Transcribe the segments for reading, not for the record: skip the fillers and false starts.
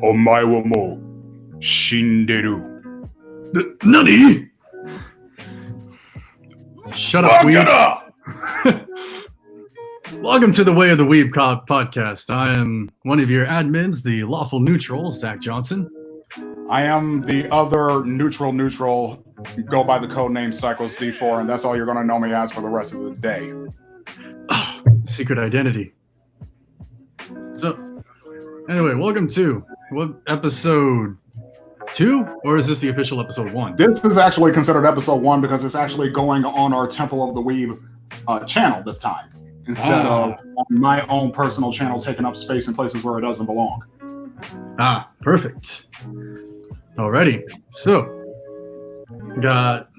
Omae wa mou shinderu. Nani? Shut up, Weeb. Welcome to the Way of the Weeb podcast. I am one of your admins, the lawful neutral, Zach Johnson. I am the other neutral, go by the code name Cycles D4, and that's all you're going to know me as for the rest of the day. Secret identity. So, anyway, welcome to episode 2, or is this the official episode 1? This is actually considered episode 1 because it's actually going on our Temple of the Weeb channel this time, instead of on my own personal channel taking up space in places where it doesn't belong. Perfect. Alrighty, so got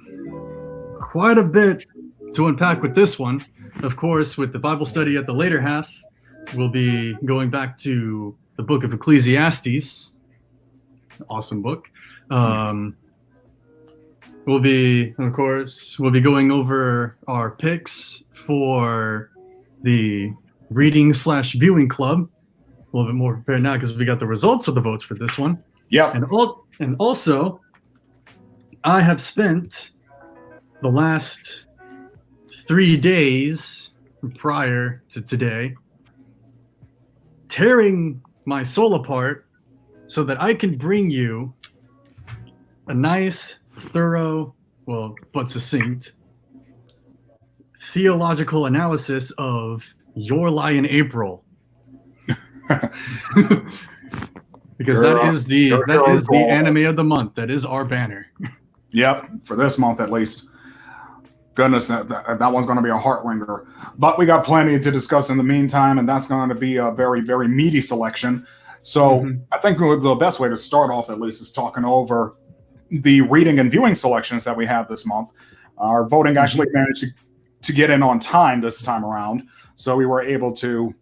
quite a bit to unpack with this one. Of course, with the Bible study at the later half, we'll be going back to the book of Ecclesiastes. Awesome book. We'll be going over our picks for the reading/viewing club. A little bit more prepared now because we got the results of the votes for this one. Yep. And also, I have spent the last 3 days prior to today tearing my soul apart so that I can bring you a nice, thorough, but succinct theological analysis of Your Lie in April. Because that is the anime of the month. That is our banner. Yep, for this month at least. Goodness, that one's going to be a heart wringer. But we got plenty to discuss in the meantime, and that's going to be a very, very meaty selection. So I think the best way to start off, at least, is talking over the reading and viewing selections that we have this month. Our voting actually managed to get in on time this time around, so we were able to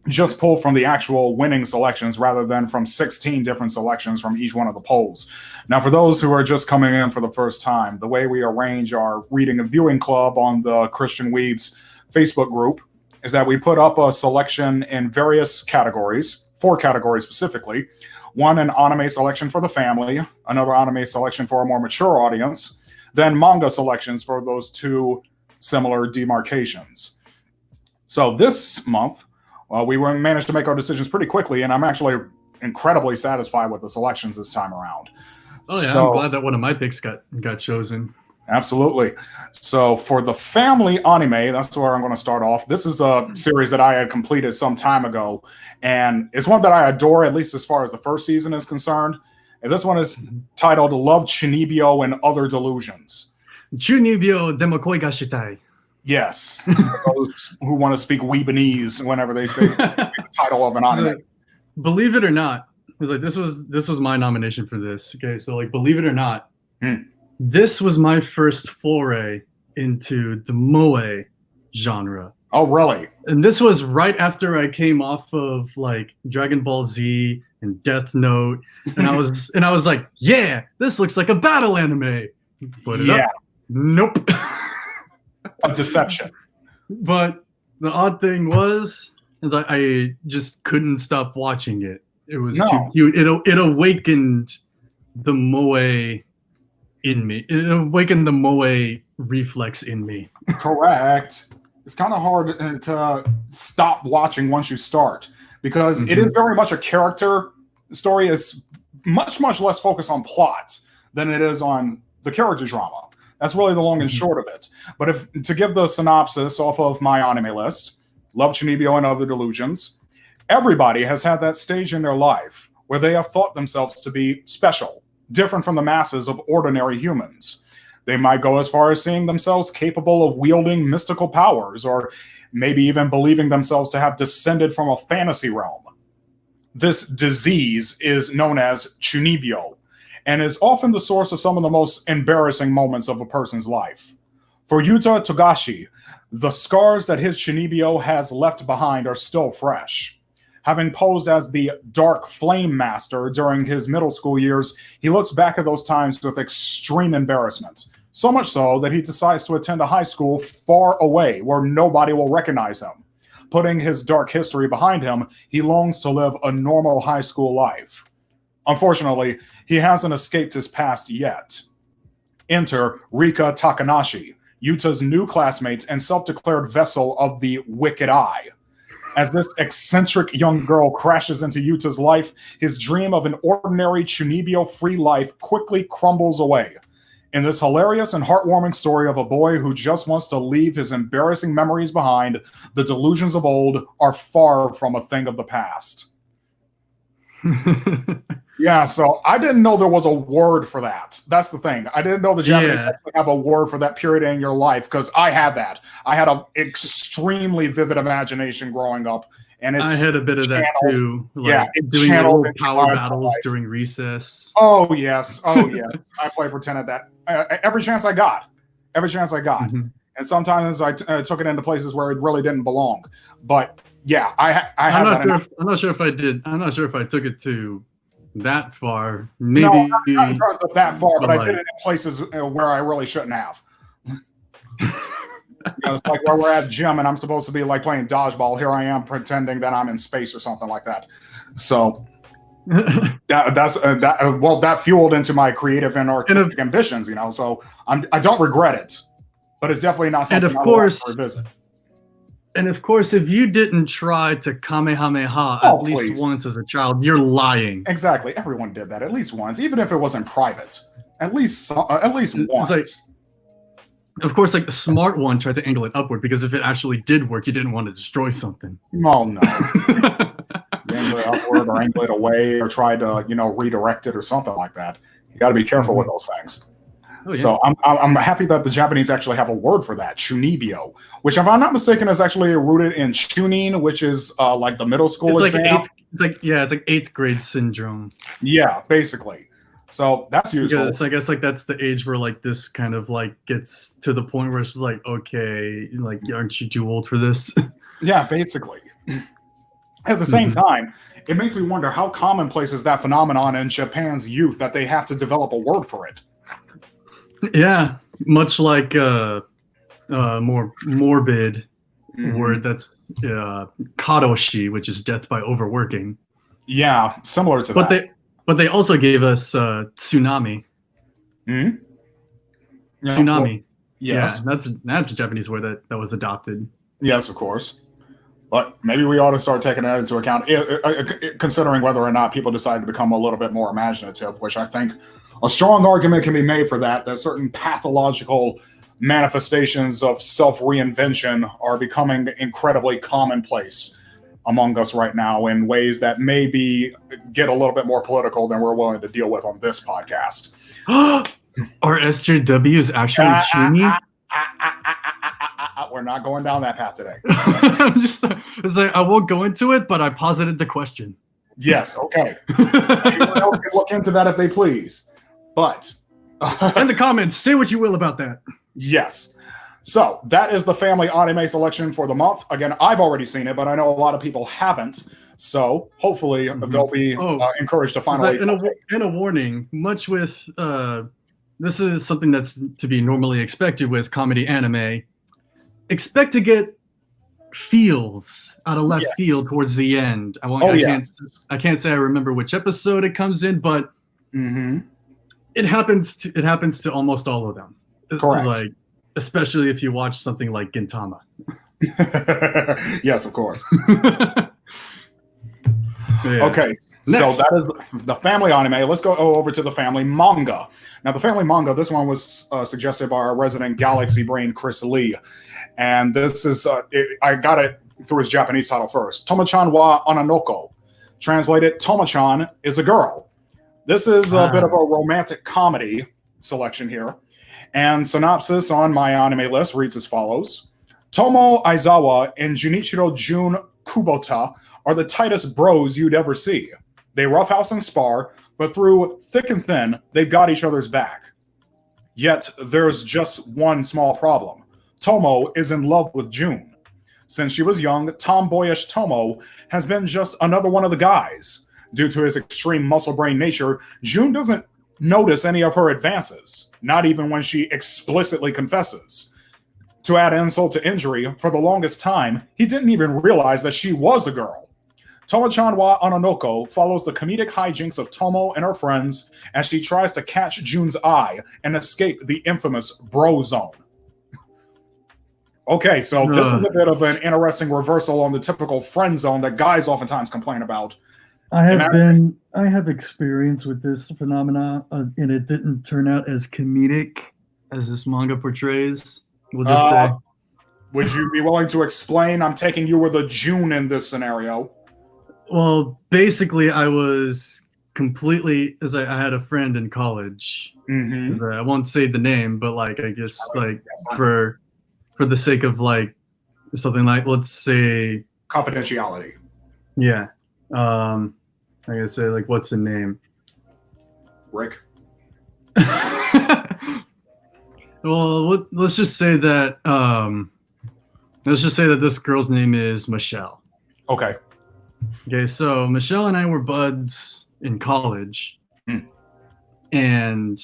just pull from the actual winning selections rather than from 16 different selections from each one of the polls. Now, for those who are just coming in for the first time, the way we arrange our reading and viewing club on the Christian Weebs Facebook group is that we put up a selection in various categories, 4 categories specifically. One, an anime selection for the family, another anime selection for a more mature audience, then manga selections for those 2 similar demarcations. So this month, we managed to make our decisions pretty quickly, and I'm actually incredibly satisfied with the selections this time around. Oh yeah, I'm glad that one of my picks got chosen. Absolutely. So for the family anime, that's where I'm going to start off. This is a series that I had completed some time ago, and it's one that I adore, at least as far as the first season is concerned. And this one is titled Love Chunibyo and Other Delusions. Chunibyo Demokoi ga shitai. Yes, for those who want to speak Weebanese whenever they say the title of an anime. Like, believe it or not, it's like this was my nomination for this. Okay, so like believe it or not, this was my first foray into the moe genre. Oh, really? And this was right after I came off of like Dragon Ball Z and Death Note, and I was like, yeah, this looks like a battle anime. Put it up. Nope. A deception. But the odd thing was that I just couldn't stop watching it. It was too cute. It awakened the moe in me. It awakened the moe reflex in me. Correct. It's kind of hard to stop watching once you start because it is very much a character story. Is much less focused on plot than it is on the character drama. That's really the long and short of it. But to give the synopsis off of my anime list, Love Chunibyo and Other Delusions, everybody has had that stage in their life where they have thought themselves to be special, different from the masses of ordinary humans. They might go as far as seeing themselves capable of wielding mystical powers, or maybe even believing themselves to have descended from a fantasy realm. This disease is known as Chunibyo, and is often the source of some of the most embarrassing moments of a person's life. For Yuta Togashi, the scars that his Chunibyo has left behind are still fresh. Having posed as the Dark Flame Master during his middle school years, he looks back at those times with extreme embarrassment. So much so that he decides to attend a high school far away where nobody will recognize him. Putting his dark history behind him, he longs to live a normal high school life. Unfortunately, he hasn't escaped his past yet. Enter Rika Takanashi, Yuta's new classmate and self-declared vessel of the Wicked Eye. As this eccentric young girl crashes into Yuta's life, his dream of an ordinary Chunibyo-free life quickly crumbles away. In this hilarious and heartwarming story of a boy who just wants to leave his embarrassing memories behind, the delusions of old are far from a thing of the past. Yeah, so I didn't know there was a word for that. That's the thing. I didn't know the Japanese actually have a word for that period in your life, because I had that. I had an extremely vivid imagination growing up. And I had a bit of that too. Like, doing little power battles during recess. Oh, yes. Oh, yes. I played pretend at that every chance I got. Every chance I got. Mm-hmm. And sometimes I took it into places where it really didn't belong. But yeah, I'm not sure if I did. I'm not sure if I took it to that far. Maybe not in terms of that far, but I did it in places where I really shouldn't have. It's like where we're at gym and I'm supposed to be like playing dodgeball. Here I am pretending that I'm in space or something like that. So that fueled into my creative and artistic ambitions, So I don't regret it, but it's definitely not something I want to revisit. And of course, if you didn't try to Kamehameha at least once as a child, you're lying. Exactly. Everyone did that at least once, even if it wasn't private. At least once. Of course, like the smart one tried to angle it upward, because if it actually did work, you didn't want to destroy something. Oh, no. Angle it upward or angle it away or try to, redirect it or something like that. You got to be careful with those things. Oh, yeah. So I'm happy that the Japanese actually have a word for that, chunibyo, which, if I'm not mistaken, is actually rooted in chunin, which is like the middle school exam. It's like 8th grade syndrome. Yeah, basically. So that's useful. Because I guess like that's the age where like this kind of like gets to the point where it's like, okay, like aren't you too old for this? Yeah, basically. At the same time, it makes me wonder how commonplace is that phenomenon in Japan's youth that they have to develop a word for it. Yeah, much like more morbid word that's karoshi, which is death by overworking. Yeah, similar to that. But they also gave us tsunami. Mm-hmm. Yeah, tsunami. Well, yes. Yeah, that's a Japanese word that was adopted. Yes, of course. But maybe we ought to start taking that into account, considering whether or not people decide to become a little bit more imaginative, which I think a strong argument can be made for that certain pathological manifestations of self-reinvention are becoming incredibly commonplace among us right now in ways that maybe get a little bit more political than we're willing to deal with on this podcast. Are SJWs actually chuni? We're not going down that path today. It's like I won't go into it, but I posited the question. Yes, okay. Anyone else can look into that if they please. But in the comments, say what you will about that. Yes. So that is the family anime selection for the month. Again, I've already seen it, but I know a lot of people haven't. So hopefully they'll be encouraged to finally. In a warning, much with this is something that's to be normally expected with comedy anime. Expect to get feels out of left field towards the end. I can't say I remember which episode it comes in, but it happens to almost all of them. Correct. Like, especially if you watch something like Gintama. Yes, of course. Yeah. Okay, Next. So that is the family anime. Let's go over to the family manga. Now, the family manga, this one was suggested by our resident Galaxy Brain, Chris Lee. And this is, I got it through his Japanese title first. Tomo-chan wa Onanoko. Translated, Tomo-chan is a girl. This is a bit of a romantic comedy selection here. And synopsis on my anime list reads as follows. Tomo Aizawa and Junichiro Jun Kubota are the tightest bros you'd ever see. They roughhouse and spar, but through thick and thin, they've got each other's back. Yet, there's just one small problem. Tomo is in love with Jun. Since she was young, tomboyish Tomo has been just another one of the guys. Due to his extreme muscle brain nature, Jun doesn't notice any of her advances, not even when she explicitly confesses. To add insult to injury, for the longest time, he didn't even realize that she was a girl. Tomo-chan wa Ononoko follows the comedic hijinks of Tomo and her friends as she tries to catch Jun's eye and escape the infamous bro zone. Okay, so this is a bit of an interesting reversal on the typical friend zone that guys oftentimes complain about. I have experience with this phenomena, and it didn't turn out as comedic as this manga portrays. We'll just say. Would you be willing to explain? I'm taking you were the June in this scenario. Well, basically, I was completely, as I had a friend in college. Mm-hmm. I won't say the name, but like I guess like for the sake of like something like, let's say confidentiality. Yeah. I gotta say, like, what's the name? Rick. Well, let's just say that this girl's name is Michelle. Okay. Okay, so Michelle and I were buds in college, and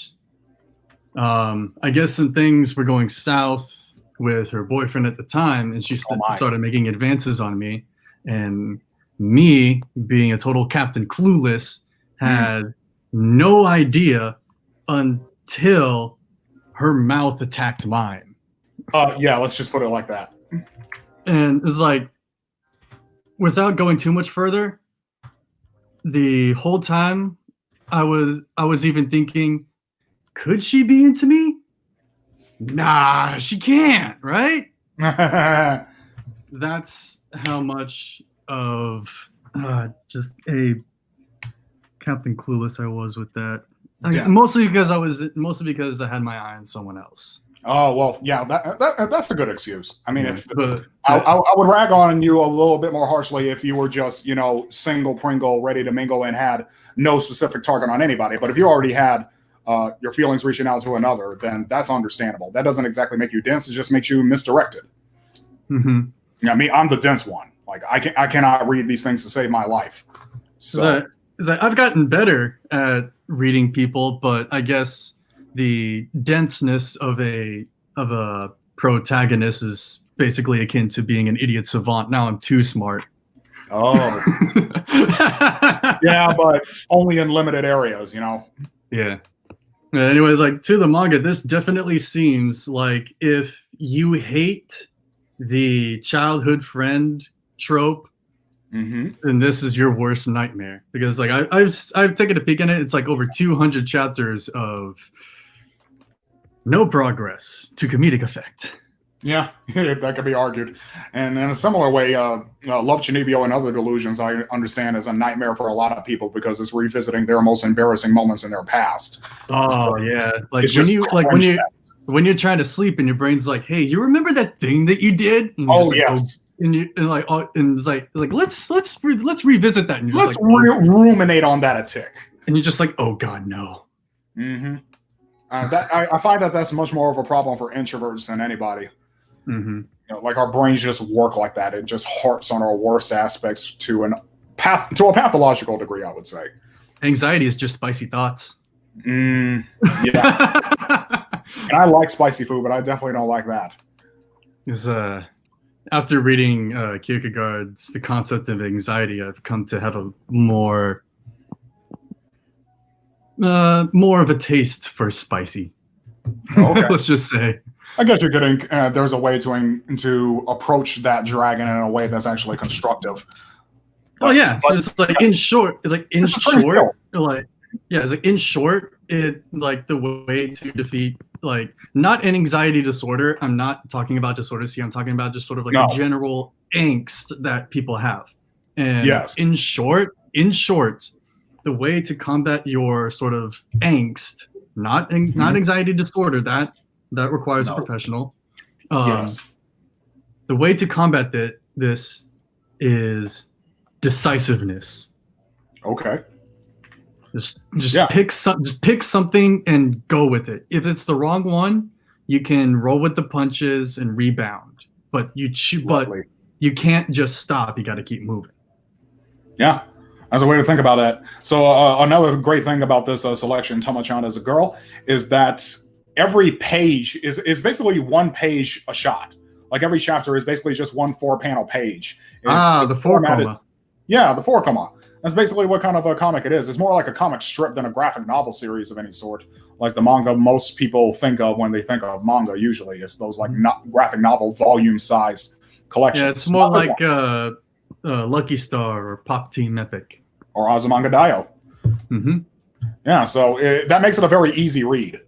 I guess some things were going south with her boyfriend at the time, and she started making advances on me, and me, being a total Captain Clueless, had no idea until her mouth attacked mine. Yeah, let's just put it like that. And it's like, without going too much further, the whole time I was even thinking, could she be into me? Nah, she can't, right? That's how much of just a Captain Clueless I was with that. Mostly because I had my eye on someone else. Oh well, yeah, that's a good excuse. I mean, I would rag on you a little bit more harshly if you were just, single Pringle, ready to mingle, and had no specific target on anybody. But if you already had your feelings reaching out to another, then that's understandable. That doesn't exactly make you dense; it just makes you misdirected. Mm-hmm. I mean, I'm the dense one. Like I cannot read these things to save my life. So I've gotten better at reading people, but I guess the denseness of a protagonist is basically akin to being an idiot savant. Now I'm too smart. Oh. Yeah, but only in limited areas, Yeah. Anyways, like, to the manga, this definitely seems like if you hate the childhood friend trope, then this is your worst nightmare. Because like I've taken a peek in it. It's like over 200 chapters of no progress to comedic effect. Yeah, that could be argued. And in a similar way, Love Chinibio and Other Delusions, I understand, is a nightmare for a lot of people because it's revisiting their most embarrassing moments in their past. Oh, yeah. When you're trying to sleep and your brain's like, hey, you remember that thing that you did? And yes. It's like let's revisit that. And let's ruminate on that a tick. And you're just like, oh God, no. Mm-hmm. I find that's much more of a problem for introverts than anybody. Mm-hmm. Like our brains just work like that. It just harps on our worst aspects to a pathological degree, I would say. Anxiety is just spicy thoughts. Yeah. And I like spicy food, but I definitely don't like that. Because after reading Kierkegaard's The Concept of Anxiety, I've come to have a more of a taste for spicy. Okay. Let's just say. I guess you're getting. There's a way to approach that dragon in a way that's actually constructive. It's like in short, it like the way to defeat like not an anxiety disorder. I'm not talking about disorders here. I'm talking about just sort of like a general angst that people have. And in short, the way to combat your sort of angst, not anxiety disorder, that requires a professional. The way to combat this is decisiveness. Okay. Just pick something and go with it. If it's the wrong one, you can roll with the punches and rebound. But you can't just stop. You got to keep moving. Yeah. As a way to think about that. So another great thing about this selection, Tomo-chan as a girl, is that every page is basically one page a shot. Like every chapter is basically just one 4-panel page. The 4 coma. Yeah, the 4-koma. That's basically what kind of a comic it is. It's more like a comic strip than a graphic novel series of any sort. Like the manga most people think of when they think of manga, usually. It's those like graphic novel volume-sized collections. Yeah, it's more like Lucky Star or Pop Team Epic. Or Azumanga Daioh. Mm-hmm. Yeah, so that makes it a very easy read.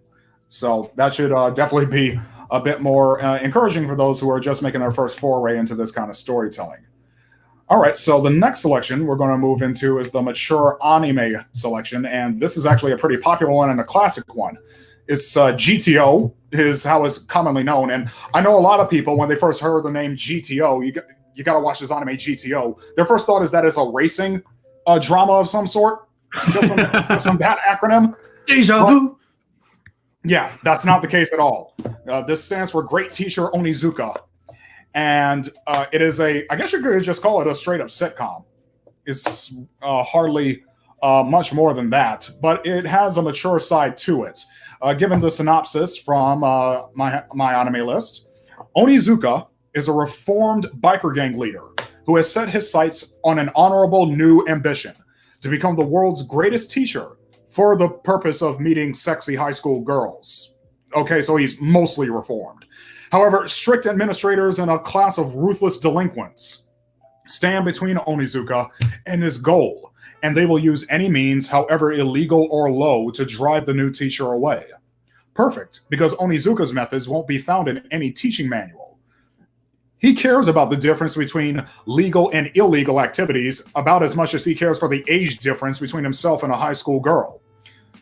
So that should definitely be a bit more encouraging for those who are just making their first foray into this kind of storytelling. All right, so the next selection we're going to move into is the mature anime selection, and this is actually a pretty popular one and a classic one. It's GTO, is how it's commonly known, and I know a lot of people, when they first heard the name GTO, you got to watch this anime GTO. Their first thought is that it's a racing drama of some sort, just from that acronym. Deja vu. Yeah, that's not the case at all. This stands for Great Teacher Onizuka. And it is I guess you could just call it a straight up sitcom. It's hardly much more than that, but it has a mature side to it. Given the synopsis from my anime list, Onizuka is a reformed biker gang leader who has set his sights on an honorable new ambition to become the world's greatest teacher for the purpose of meeting sexy high school girls. Okay, so he's mostly reformed. However, strict administrators and a class of ruthless delinquents stand between Onizuka and his goal, and they will use any means, however illegal or low, to drive the new teacher away. Perfect, because Onizuka's methods won't be found in any teaching manual. He cares about the difference between legal and illegal activities about as much as he cares for the age difference between himself and a high school girl.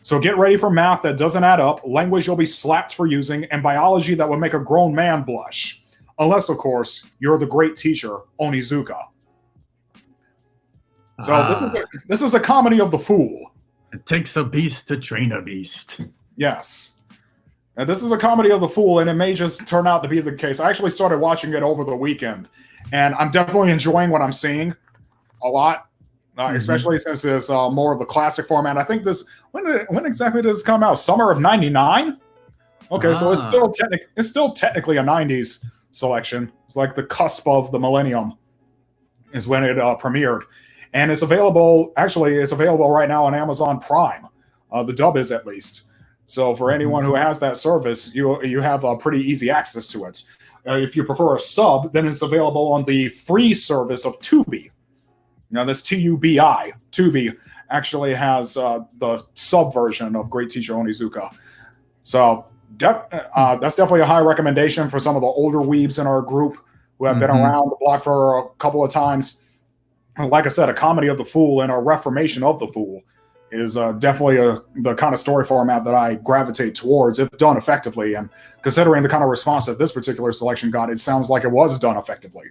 So get ready for math that doesn't add up, language you'll be slapped for using, and biology that would make a grown man blush. Unless, of course, you're the great teacher, Onizuka. So this is a comedy of the fool. It takes a beast to train a beast. Yes. And this is a comedy of the fool, and it may just turn out to be the case. I actually started watching it over the weekend, and I'm definitely enjoying what I'm seeing a lot. Especially since it's more of the classic format. I think this when exactly does this come out? Summer of '99. Okay, so it's still technically a '90s selection. It's like the cusp of the millennium is when it premiered, and it's available. Actually, it's available right now on Amazon Prime. The dub is, at least. So for anyone who has that service, you have pretty easy access to it. If you prefer a sub, then it's available on the free service of Tubi. Now, this Tubi, Tubi actually has the sub version of Great Teacher Onizuka. So that's definitely a high recommendation for some of the older weebs in our group who have been around the block for a couple of times. And like I said, a comedy of the fool and a reformation of the fool is definitely the kind of story format that I gravitate towards if done effectively. And considering the kind of response that this particular selection got, it sounds like it was done effectively.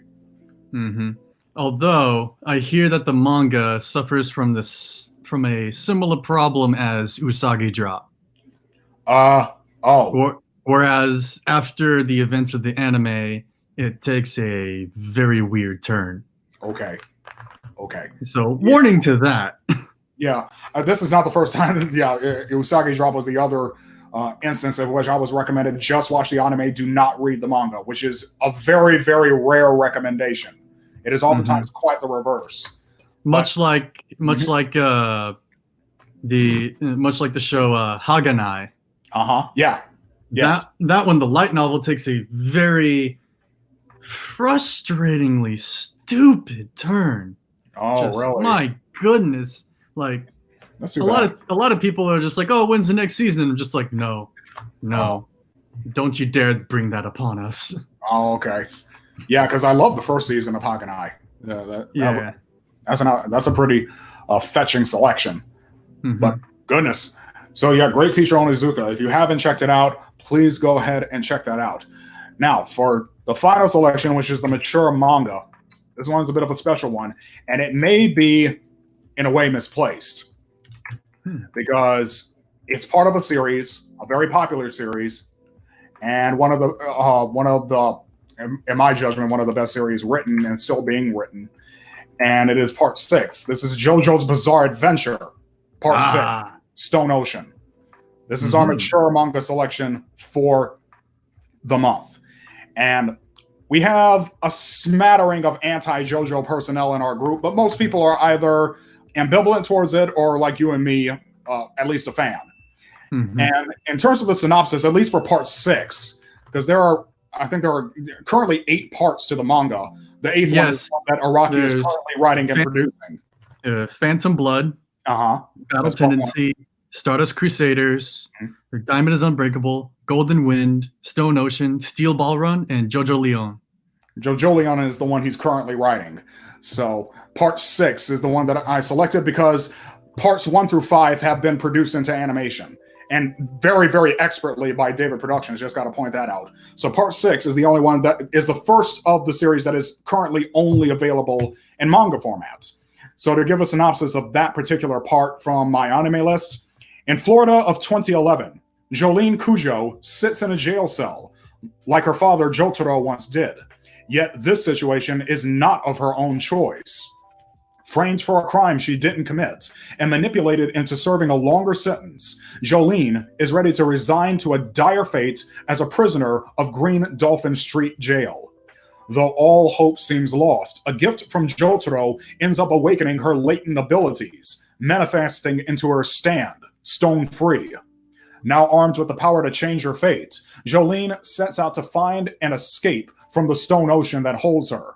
Mm-hmm. Although I hear that the manga suffers from a similar problem as Usagi Drop. Whereas after the events of the anime, it takes a very weird turn. Okay. So warning to that. Yeah, this is not the first time. Usagi Drop was the other instance of which I was recommended just watch the anime, do not read the manga, which is a very, very rare recommendation. It is oftentimes quite the reverse. Much like the show Haganai. Yeah. Yes. That one, the light novel, takes a very frustratingly stupid turn. Really? My goodness! Like That's too bad. a lot of people are just like, "Oh, when's the next season?" I'm just like, no, don't you dare bring that upon us. Oh, okay. Yeah, because I love the first season of Haganai. That's a pretty fetching selection. But goodness. So yeah, Great Teacher Onizuka. If you haven't checked it out, please go ahead and check that out. Now, for the final selection, which is the mature manga, this one's a bit of a special one, and it may be, in a way, misplaced because it's part of a series, a very popular series, and one of the in my judgment, one of the best series written and still being written. And it is part 6. This is JoJo's Bizarre Adventure, part 6, Stone Ocean. This is our mature manga selection for the month. And we have a smattering of anti-JoJo personnel in our group, but most people are either ambivalent towards it or, like you and me, at least a fan. Mm-hmm. And in terms of the synopsis, at least for part 6, because I think there are currently 8 parts to the manga. The 8th one is one that Araki is currently writing and producing. Phantom Blood, Uh-huh. Battle Tendency, Stardust Crusaders, Diamond is Unbreakable, Golden Wind, Stone Ocean, Steel Ball Run, and JoJo Leon. JoJo Leon is the one he's currently writing. So part 6 is the one that I selected because parts 1 through 5 have been produced into animation. And very, very expertly by David Productions. Just got to point that out. So part 6 is the only one that is the first of the series that is currently only available in manga formats. So to give a synopsis of that particular part from my anime list, in Florida of 2011, Jolene Cujo sits in a jail cell, like her father Jotaro once did. Yet this situation is not of her own choice. Framed for a crime she didn't commit and manipulated into serving a longer sentence, Jolene is ready to resign to a dire fate as a prisoner of Green Dolphin Street Jail. Though all hope seems lost, a gift from Jotaro ends up awakening her latent abilities, manifesting into her stand, stone free. Now armed with the power to change her fate, Jolene sets out to find and escape from the stone ocean that holds her.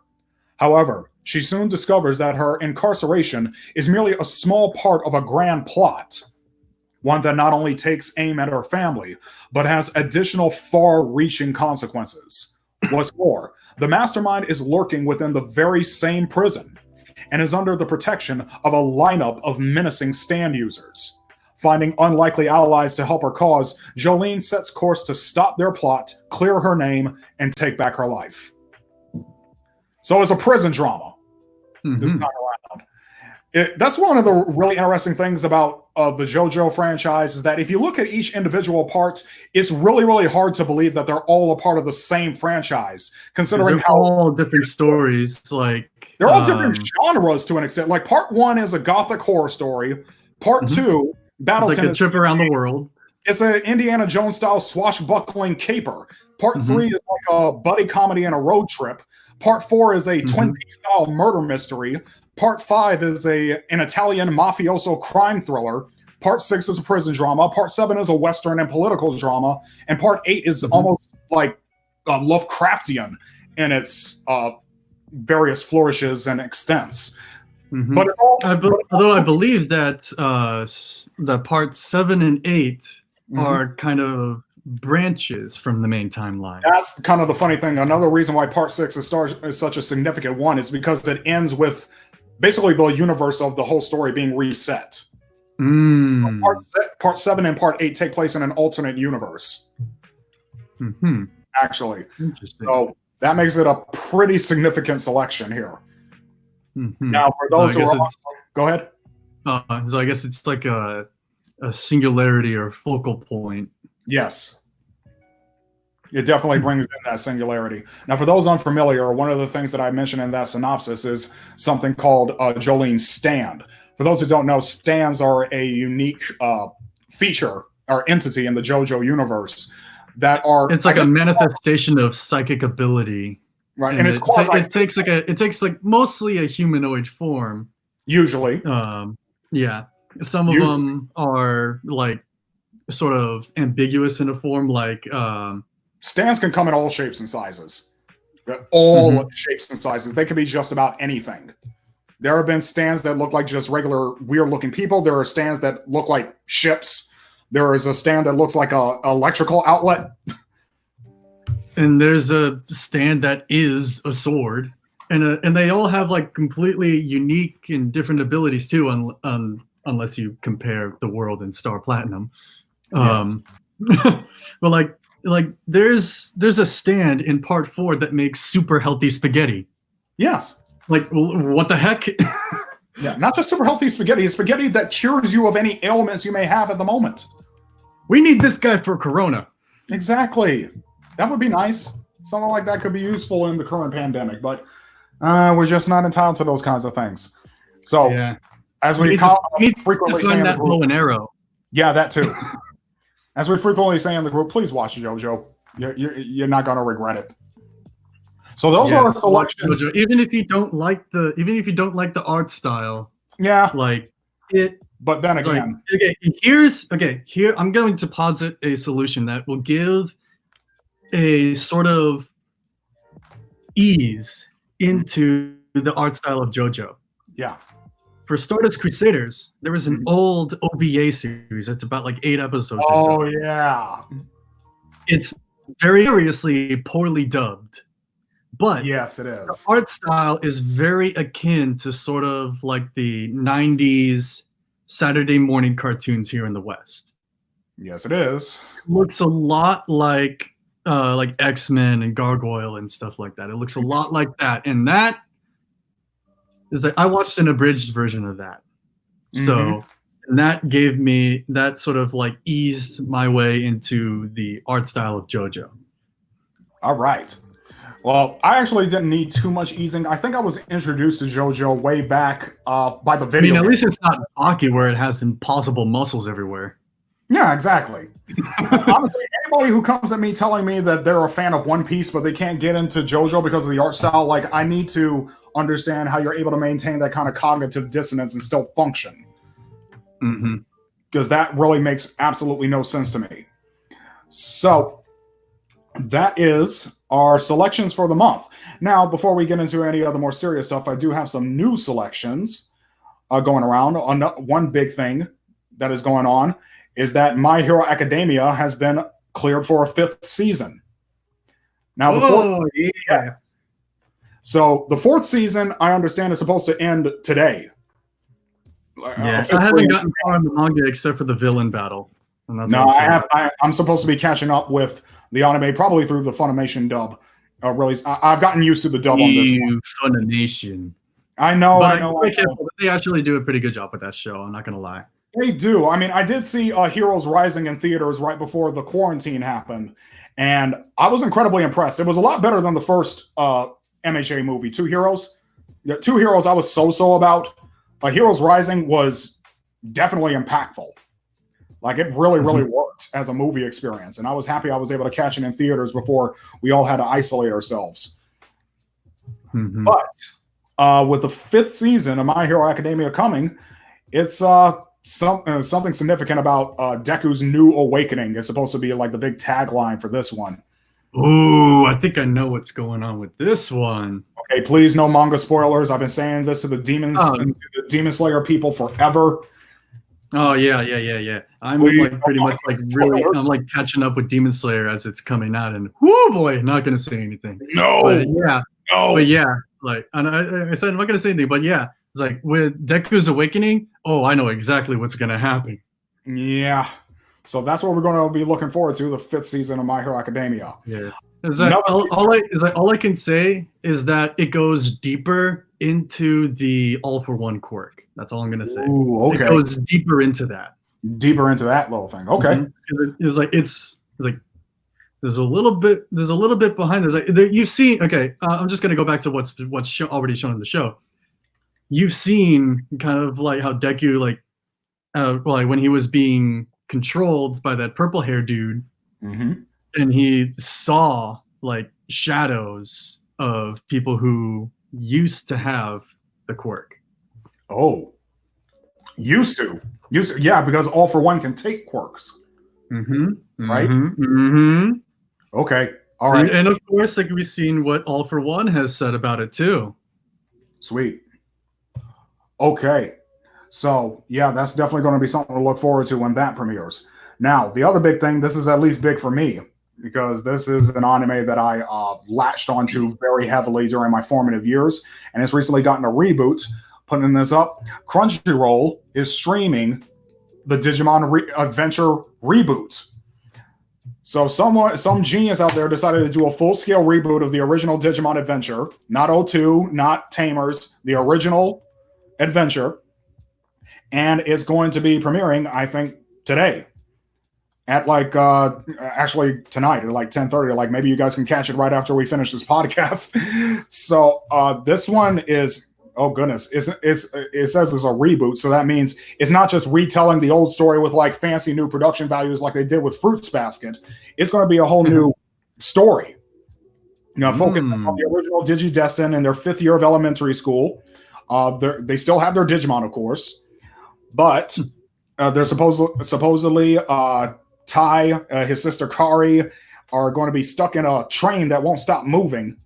However, she soon discovers that her incarceration is merely a small part of a grand plot, one that not only takes aim at her family, but has additional far-reaching consequences. What's more, the mastermind is lurking within the very same prison and is under the protection of a lineup of menacing stand users. Finding unlikely allies to help her cause, Jolene sets course to stop their plot, clear her name, and take back her life. So it's a prison drama. This time around. That's one of the really interesting things about the JoJo franchise is that if you look at each individual part, it's really, really hard to believe that they're all a part of the same franchise, considering how all different stories. Like they're all different genres to an extent. Like part 1 is a gothic horror story. Part 2, Battle Tendency, a trip around the world. It's an Indiana Jones style swashbuckling caper. Part 3 is like a buddy comedy and a road trip. Part 4 is a Twin Peaks style murder mystery. Part 5 is an Italian mafioso crime thriller. Part 6 is a prison drama. Part 7 is a Western and political drama. And Part 8 is almost like Lovecraftian in its various flourishes and extents. But although I believe that the Part 7 and 8 are kind of branches from the main timeline. That's kind of the funny thing. Another reason why Part 6 is such a significant one is because it ends with basically the universe of the whole story being reset. Part 7 and Part 8 take place in an alternate universe. Actually. Interesting. So that makes it a pretty significant selection here. Now, for those go ahead. So I guess it's like a singularity or focal point. Yes. It definitely brings in that singularity. Now, for those unfamiliar, one of the things that I mentioned in that synopsis is something called Jolene's stand. For those who don't know, stands are a unique feature or entity in the JoJo universe that are... It's like a manifestation of psychic ability. Right, and it takes mostly a humanoid form. Usually. Yeah. Some of them are like sort of ambiguous in a form, like stands can come in all shapes and sizes. All shapes and sizes. They can be just about anything. There have been stands that look like just regular weird looking people. There are stands that look like ships. There is a stand that looks like a electrical outlet. And there's a stand that is a sword. And they all have like completely unique and different abilities too, unless you compare the world and Star Platinum. But like there's a stand in Part 4 that makes super healthy spaghetti. Yes. Like what the heck? Yeah, not just super healthy spaghetti, it's spaghetti that cures you of any ailments you may have at the moment. We need this guy for Corona. Exactly. That would be nice. Something like that could be useful in the current pandemic, but we're just not entitled to those kinds of things. So, as we need frequently to find that bow and arrow. Yeah, that too. As we frequently say in the group, please watch JoJo. You're not going to regret it. So those are Yes, watch selections. JoJo. Even if you don't like the art style, Yeah, like it. but then It's like, again, here I'm going to posit a solution that will give a sort of ease into the art style of JoJo. yeah. For Stardust Crusaders, there was an old OVA series. It's about like 8 episodes or so. Oh yeah. It's very seriously poorly dubbed, but Yes, it the is. art style is very akin to sort of like the 90s Saturday morning cartoons here in the West. Yes, it is. It looks a lot like X-Men and Gargoyle and stuff like that. It looks a lot like that. And that is like, I watched an abridged version of that. So and that gave me, that sort of like eased my way into the art style of JoJo. All right. Well, I actually didn't need too much easing. I think I was introduced to JoJo way back by the I video. mean, at least it's not Baki where it has impossible muscles everywhere. Yeah, exactly. Honestly, anybody who comes at me telling me that they're a fan of One Piece, but they can't get into JoJo because of the art style, like, I need to understand how you're able to maintain that kind of cognitive dissonance and still function. Because that really makes absolutely no sense to me. So that is our selections for the month. Now, before we get into any other more serious stuff, I do have some new selections going around. One big thing that is going on is that My Hero Academia has been cleared for a 5th season. Now, so the 4th season, I understand, is supposed to end today. Yeah, I haven't gotten far in the manga except for the villain battle. No, I'm supposed to be catching up with the anime probably through the Funimation dub release. I've gotten used to the dub on this one. Funimation. I know. They actually do a pretty good job with that show. I'm not gonna lie. They do. I mean, I did see Heroes Rising in theaters right before the quarantine happened, and I was incredibly impressed. It was a lot better than the first MHA movie, Two Heroes. Yeah, Two Heroes I was so-so about. Heroes Rising was definitely impactful. Like, it really worked as a movie experience, and I was happy I was able to catch it in theaters before we all had to isolate ourselves. But with the 5th season of My Hero Academia coming, it's something significant about Deku's new awakening is supposed to be like the big tagline for this one. Ooh, I think I know what's going on with this one. Okay, please, no manga spoilers. I've been saying this to the Demon Slayer people forever. Oh yeah. I'm like pretty much like really. I'm like catching up with Demon Slayer as it's coming out, and whoo boy, not gonna say anything. But yeah, like, and I said I'm not gonna say anything, but yeah, it's like with Deku's awakening. Oh, I know exactly what's gonna happen. Yeah, so that's what we're going to be looking forward to, the 5th season of My Hero Academia. Yeah, is that all I can say is that it goes deeper into the All for One quirk. That's all I'm gonna say. Ooh, okay. It goes deeper into that. Deeper into that little thing. Okay. It's like there's a little bit behind this. Like, you've seen. Okay, I'm just gonna go back to what's already shown in the show. You've seen kind of like how Deku, like when he was being controlled by that purple hair dude, and he saw like shadows of people who used to have the quirk. Oh, used to, yeah, because All for One can take quirks, right? Okay, all right, and of course, like, we've seen what All for One has said about it too. Sweet. Okay, so yeah, that's definitely going to be something to look forward to when that premieres. Now, the other big thing, this is at least big for me, because this is an anime that I latched onto very heavily during my formative years, and it's recently gotten a reboot. Putting this up, Crunchyroll is streaming the Digimon Adventure reboot. So some genius out there decided to do a full-scale reboot of the original Digimon Adventure, not 02, not Tamers, the original Adventure, and it's going to be premiering, I think, today. At like actually tonight at like 10:30. Like, maybe you guys can catch it right after we finish this podcast. So this one is, oh goodness, it says it's a reboot, so that means it's not just retelling the old story with like fancy new production values like they did with Fruits Basket. It's going to be a whole new story. focusing on the original Digidestin in their 5th year of elementary school. They still have their Digimon, of course, but they're supposedly Tai, his sister Kari, are going to be stuck in a train that won't stop moving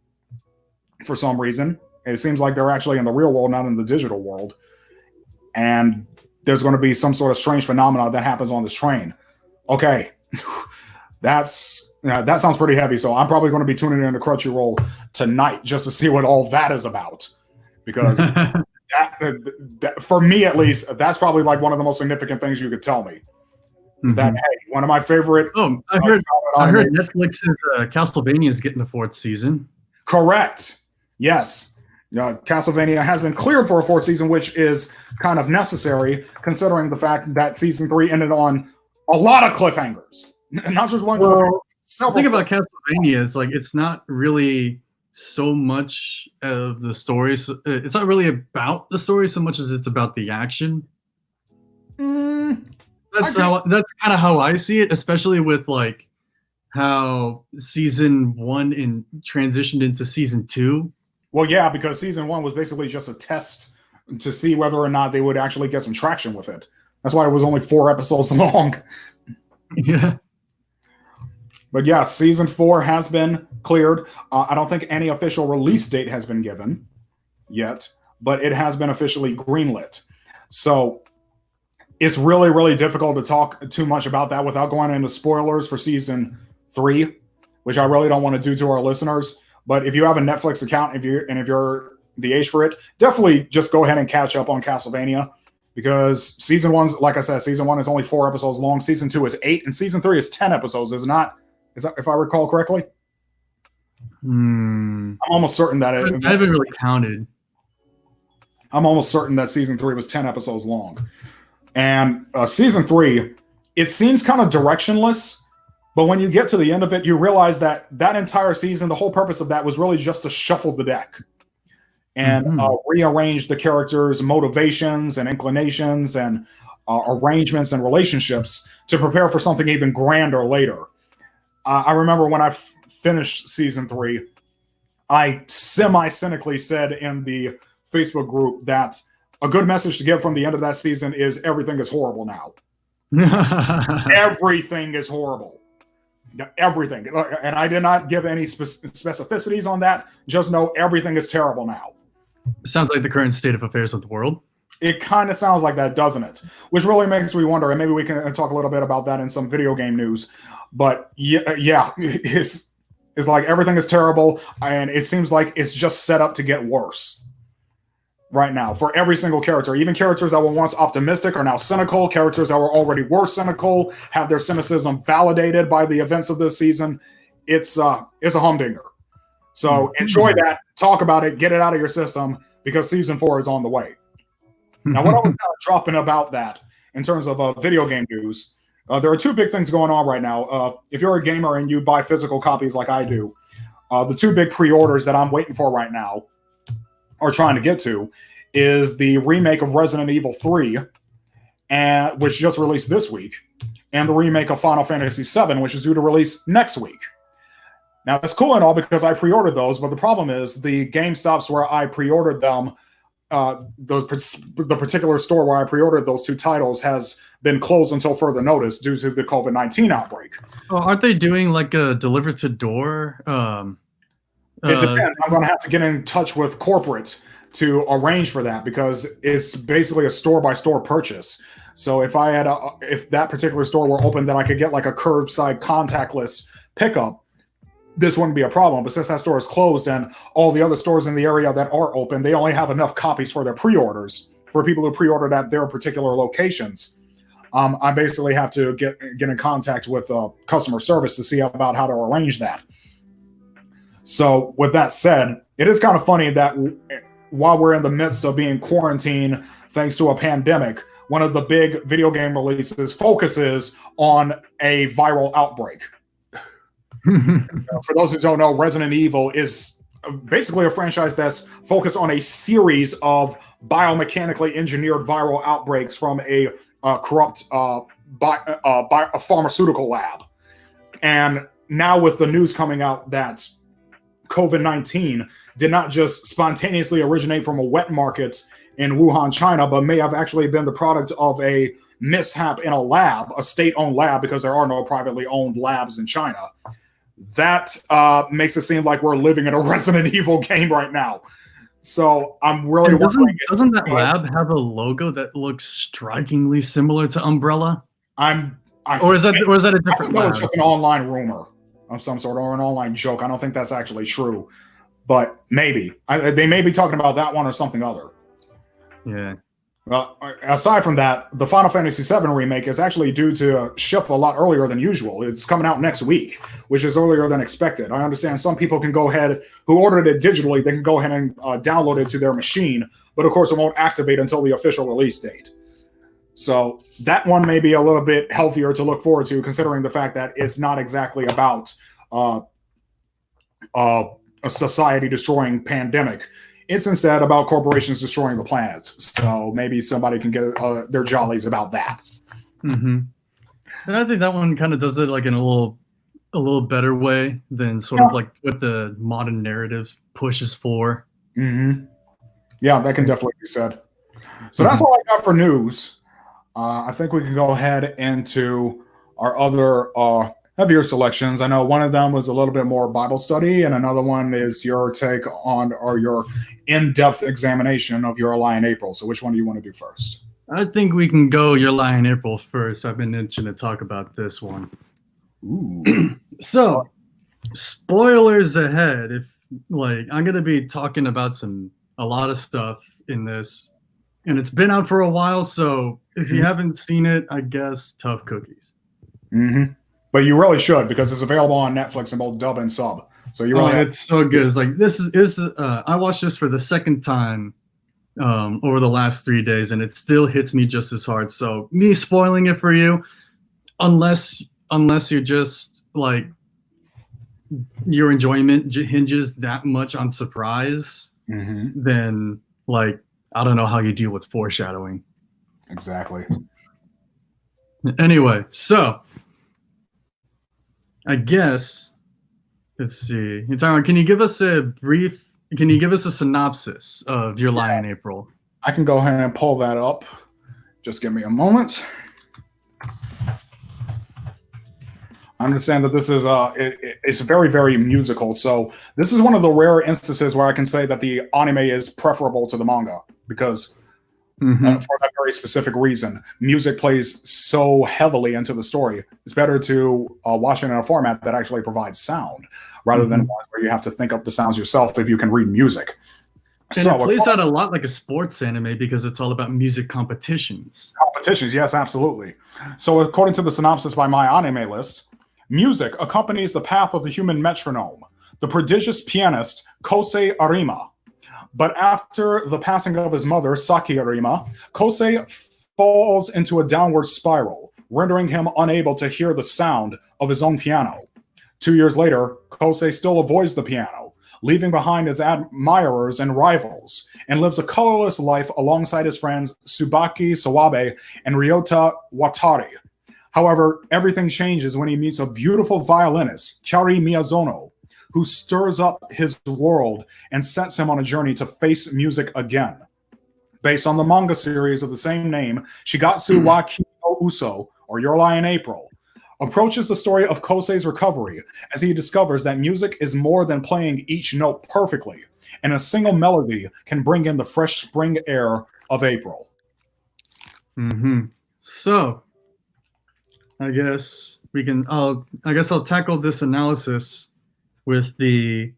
for some reason. It seems like they're actually in the real world, not in the digital world. And there's going to be some sort of strange phenomena that happens on this train. Okay, that sounds pretty heavy. So I'm probably going to be tuning in to Crunchyroll tonight just to see what all that is about. Because that, for me, at least, that's probably like one of the most significant things you could tell me. That, hey, one of my favorite. Oh, I heard Netflix's Castlevania is getting a 4th season. Correct. Yes. Castlevania has been cleared for a 4th season, which is kind of necessary considering the fact that season 3 ended on a lot of cliffhangers. Not just one. Well, the thing about Castlevania is like it's not really so much of the story. It's not really about the story so much as it's about the action. That's kind of how I see it, especially with like how season 1 transitioned into season 2. Well, yeah, because season 1 was basically just a test to see whether or not they would actually get some traction with it. That's why it was only 4 episodes long. Yeah. But yeah, season 4 has been cleared. I don't think any official release date has been given yet, but it has been officially greenlit. So it's really, really difficult to talk too much about that without going into spoilers for season 3, which I really don't want to do to our listeners. But if you have a Netflix account, if you're the age for it, definitely just go ahead and catch up on Castlevania. Because season 1's, like I said, season 1 is only 4 episodes long. Season 2 is 8, and season 3 is 10 episodes. Is that, if I recall correctly? I'm almost certain that I haven't really counted. I'm almost certain that season 3 was 10 episodes long. And season 3, it seems kind of directionless, but when you get to the end of it, you realize that that entire season, the whole purpose of that was really just to shuffle the deck and rearrange the characters' motivations and inclinations and arrangements and relationships to prepare for something even grander later. I remember when I finished season 3, I semi-cynically said in the Facebook group that a good message to get from the end of that season is everything is horrible now. Everything is horrible. Everything. And I did not give any specificities on that. Just know everything is terrible now. Sounds like the current state of affairs of the world. It kind of sounds like that, doesn't it? Which really makes me wonder, and maybe we can talk a little bit about that in some video game news. But yeah, it's like everything is terrible, and it seems like it's just set up to get worse right now for every single character. Even characters that were once optimistic are now cynical. Characters that were already cynical have their cynicism validated by the events of this season. It's a humdinger. So enjoy that, talk about it, get it out of your system, because season 4 is on the way. Now, what I was kind of dropping about that in terms of video game news, there are 2 big things going on right now. If you're a gamer and you buy physical copies like I do, the 2 big pre-orders that I'm waiting for right now, or trying to get to, is the remake of Resident Evil 3, which just released this week, and the remake of Final Fantasy VII, which is due to release next week. Now, that's cool and all because I pre-ordered those, but the problem is the GameStops where I pre-ordered them, the particular store where I pre-ordered those 2 titles has been closed until further notice due to the COVID-19 outbreak. Oh, aren't they doing like a deliver to door? It depends. I'm going to have to get in touch with corporate to arrange for that because it's basically a store-by-store purchase. So if that particular store were open, then I could get like a curbside contactless pickup. This wouldn't be a problem. But since that store is closed and all the other stores in the area that are open, they only have enough copies for their pre-orders for people who pre-ordered at their particular locations. I basically have to get in contact with customer service to see about how to arrange that. So with that said, it is kind of funny that while we're in the midst of being quarantined thanks to a pandemic, one of the big video game releases focuses on a viral outbreak. For those who don't know, Resident Evil is basically a franchise that's focused on a series of biomechanically engineered viral outbreaks from a corrupt a pharmaceutical lab. And now with the news coming out that COVID-19 did not just spontaneously originate from a wet market in Wuhan, China, but may have actually been the product of a mishap in a lab, a state-owned lab, because there are no privately owned labs in China. That makes it seem like we're living in a Resident Evil game right now. So I'm really wondering. Doesn't that lab have a logo that looks strikingly similar to Umbrella? Or is that a different lab? It's just an online rumor of some sort or an online joke. I don't think that's actually true, but maybe they may be talking about that one or something other. Yeah. Well, aside from that, the Final Fantasy VII remake is actually due to ship a lot earlier than usual. It's coming out next week, which is earlier than expected. I understand some people can go ahead, who ordered it digitally, they can go ahead and download it to their machine, but of course it won't activate until the official release date. So that one may be a little bit healthier to look forward to, considering the fact that it's not exactly about a society-destroying pandemic. It's instead about corporations destroying the planets. So maybe somebody can get their jollies about that. Mm-hmm. And I think that one kind of does it like in a little better way than sort of like what the modern narrative pushes for. Mm-hmm. Yeah, that can definitely be said. So that's all I got for news. I think we can go ahead into our other heavier selections. I know one of them was a little bit more Bible study, and another one is your take on or your in-depth examination of Your Lie in April. So which one do you want to do first? I think we can go Your Lie in April first. I've been itching to talk about this one. Ooh. So, spoilers ahead. If I'm going to be talking about a lot of stuff in this, and it's been out for a while, so if you haven't seen it, I guess tough cookies. Mm-hmm. But you really should, because it's available on Netflix in both dub and sub. So you really it's so good. It's like this is I watched this for the second time over the last 3 days, and it still hits me just as hard. So me spoiling it for you, unless you're just like your enjoyment hinges that much on surprise, then I don't know how you deal with foreshadowing. Exactly. Anyway, so I guess, let's see. Tyron, can you give us a synopsis of Your Lie in April? I can go ahead and pull that up. Just give me a moment. I understand that this is it's very, very musical. So this is one of the rare instances where I can say that the anime is preferable to the manga, because for that very specific reason, music plays so heavily into the story. It's better to watch it in a format that actually provides sound, rather than one where you have to think up the sounds yourself if you can read music. And it plays out a lot like a sports anime because it's all about music competitions. Competitions, yes, absolutely. So according to the synopsis by My Anime List, music accompanies the path of the human metronome, the prodigious pianist Kosei Arima. But after the passing of his mother, Saki Arima, Kosei falls into a downward spiral, rendering him unable to hear the sound of his own piano. 2 years later, Kosei still avoids the piano, leaving behind his admirers and rivals, and lives a colorless life alongside his friends Tsubaki Sawabe and Ryota Watari. However, everything changes when he meets a beautiful violinist, Kyari Miyazono, who stirs up his world and sets him on a journey to face music again. Based on the manga series of the same name, Shigatsu wa Ki no Uso, or Your Lie in April, approaches the story of Kosei's recovery as he discovers that music is more than playing each note perfectly, and a single melody can bring in the fresh spring air of April. So, I guess I'll tackle this analysis with the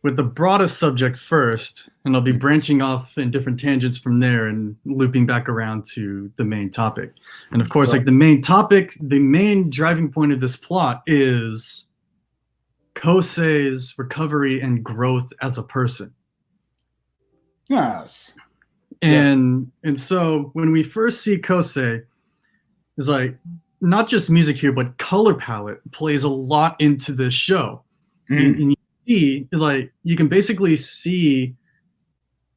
broadest subject first, and I'll be branching off in different tangents from there and looping back around to the main topic. And of course, the main driving point of this plot is Kosei's recovery and growth as a person. Yes. And so when we first see Kosei, it's not just music here, but color palette plays a lot into this show. And you see, you can basically see,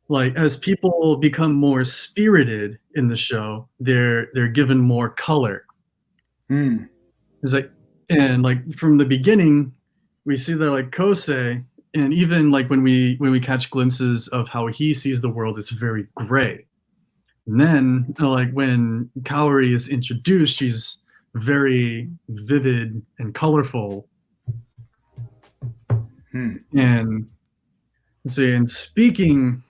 as people become more spirited in the show, they're given more color. It's from the beginning, we see that Kosei and even like when we catch glimpses of how he sees the world, it's very gray. And then like when Kaori is introduced, she's very vivid and colorful. And see, and speaking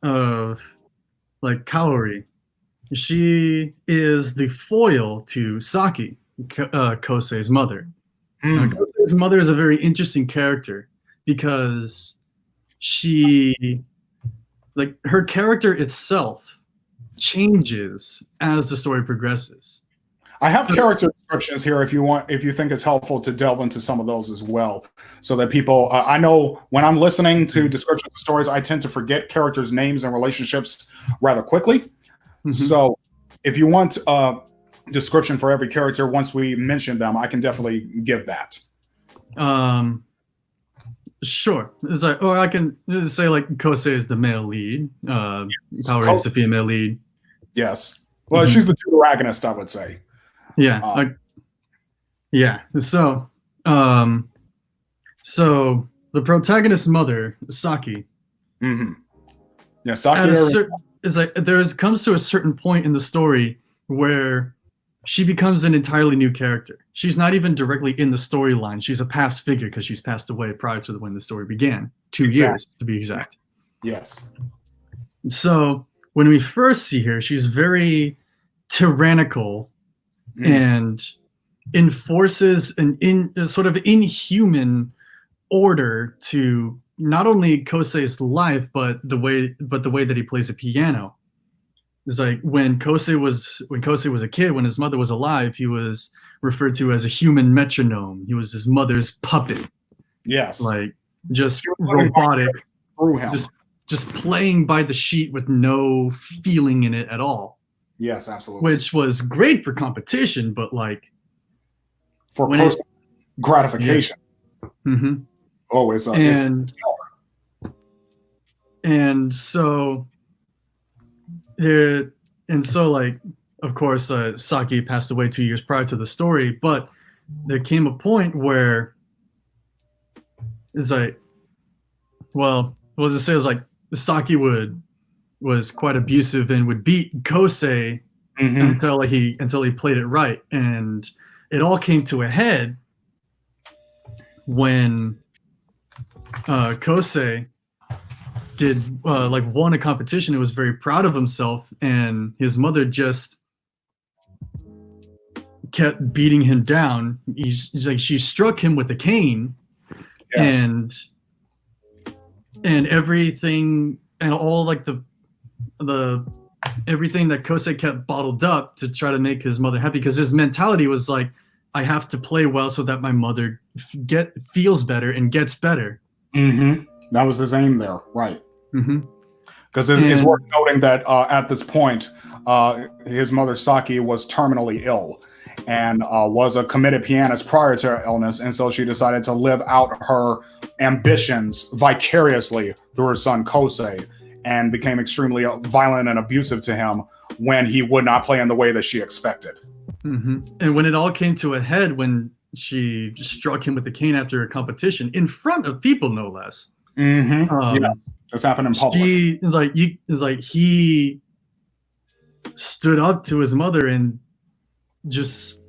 of like Kaori, she is the foil to Saki, Kosei's mother. Now, Kosei's mother is a very interesting character because her character itself changes as the story progresses. I have character descriptions here if you think it's helpful to delve into some of those as well, so that people. I know when I'm listening to descriptions of stories, I tend to forget characters' names and relationships rather quickly. So, if you want a description for every character once we mention them, I can definitely give that. Sure. It's like, or I can say like Kosei is the male lead, Kaori is the female lead. Yes. Well, she's the protagonist, I would say. Yeah. Yeah. So the protagonist's mother, Saki. Yeah, Saki. It's like comes to a certain point in the story where she becomes an entirely new character. She's not even directly in the storyline. She's a past figure because she's passed away prior to when the story began. 2 years to be exact. Yes. So when we first see her, she's very tyrannical and enforces a sort of inhuman order to not only Kosei's life, but the way that he plays the piano. It's like when Kosei was a kid, when his mother was alive, he was referred to as a human metronome. He was his mother's puppet. Yes. Like just robotic, through him. Just playing by the sheet with no feeling in it at all. Yes, absolutely. Which was great for competition, but like for personal gratification. Yeah. Always. And so like, of course, Saki passed away 2 years prior to the story, but there came a point where it's like, well, we'll just say it's like Saki was quite abusive and would beat Kosei until he played it right, and it all came to a head when Kosei won a competition and was very proud of himself, and his mother just kept beating him down. She struck him with a cane. Yes. and everything and all like the everything that Kosei kept bottled up to try to make his mother happy, because his mentality was like, I have to play well so that my mother feels better and gets better. That was his aim there, right? Because it's worth noting that at this point, his mother Saki was terminally ill and was a committed pianist prior to her illness, and so she decided to live out her ambitions vicariously through her son Kosei, and became extremely violent and abusive to him when he would not play in the way that she expected. And when it all came to a head, when she struck him with the cane after a competition in front of people, no less. This happened in public. He stood up to his mother and just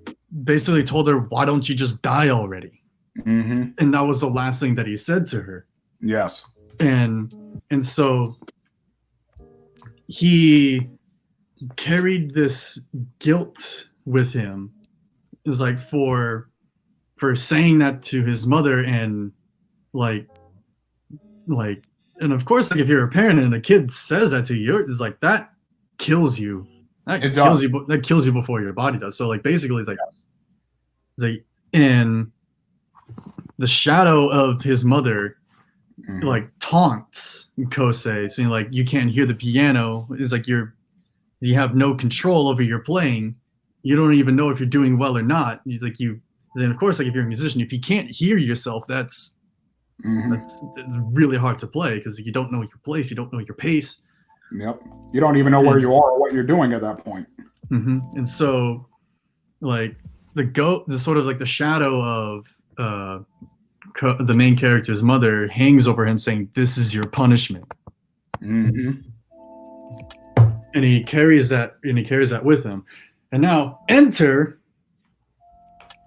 basically told her, "Why don't you just die already?" And that was the last thing that he said to her. Yes. And so he carried this guilt with him. It was like for saying that to his mother, and like and of course, like if you're a parent and a kid says that to you, it's like that kills you. That kills you before your body does. So like basically it's like and the shadow of his mother like taunts Kosei, saying like, you can't hear the piano. It's like you have no control over your playing. You don't even know if you're doing well or not. He's like, then of course, like if you're a musician, if you can't hear yourself, it's really hard to play, because you don't know your place, you don't know your pace. Yep. You don't even know where you are or what you're doing at that point. And so like the sort of like the shadow of the main character's mother hangs over him, saying, "This is your punishment." Mm-hmm. And he carries that with him. And now enter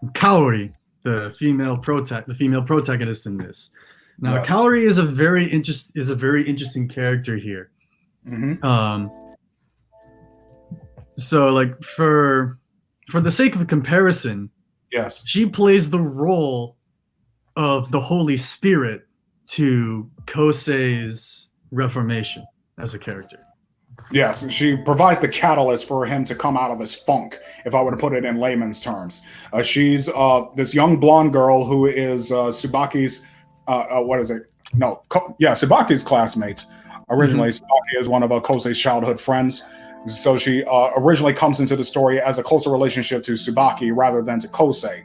Kaori, the female protagonist in this. Now, Yes. Kaori is a very interesting character here. Mm-hmm. So, like, for the sake of comparison, Yes. she plays the role of the Holy Spirit to Kosei's reformation as a character. Yes, and she provides the catalyst for him to come out of his funk, if I were to put it in layman's terms. She's this young blonde girl who is Tsubaki's, Tsubaki's classmate. Originally, Tsubaki is one of Kosei's childhood friends. So she originally comes into the story as a closer relationship to Tsubaki rather than to Kosei.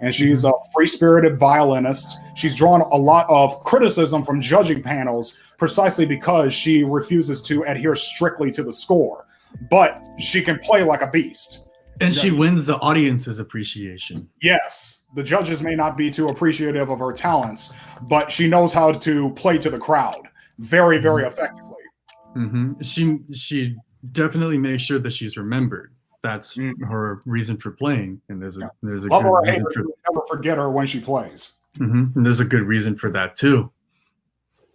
And she's a free-spirited violinist. She's drawn a lot of criticism from judging panels precisely because she refuses to adhere strictly to the score. But she can play like a beast. And she wins the audience's appreciation. Yes. The judges may not be too appreciative of her talents, but she knows how to play to the crowd very, very effectively. Mm-hmm. She definitely makes sure that she's remembered. That's her reason for playing, and there's a Love good her or reason hate her, you'll never forget her when she plays. And there's a good reason for that too.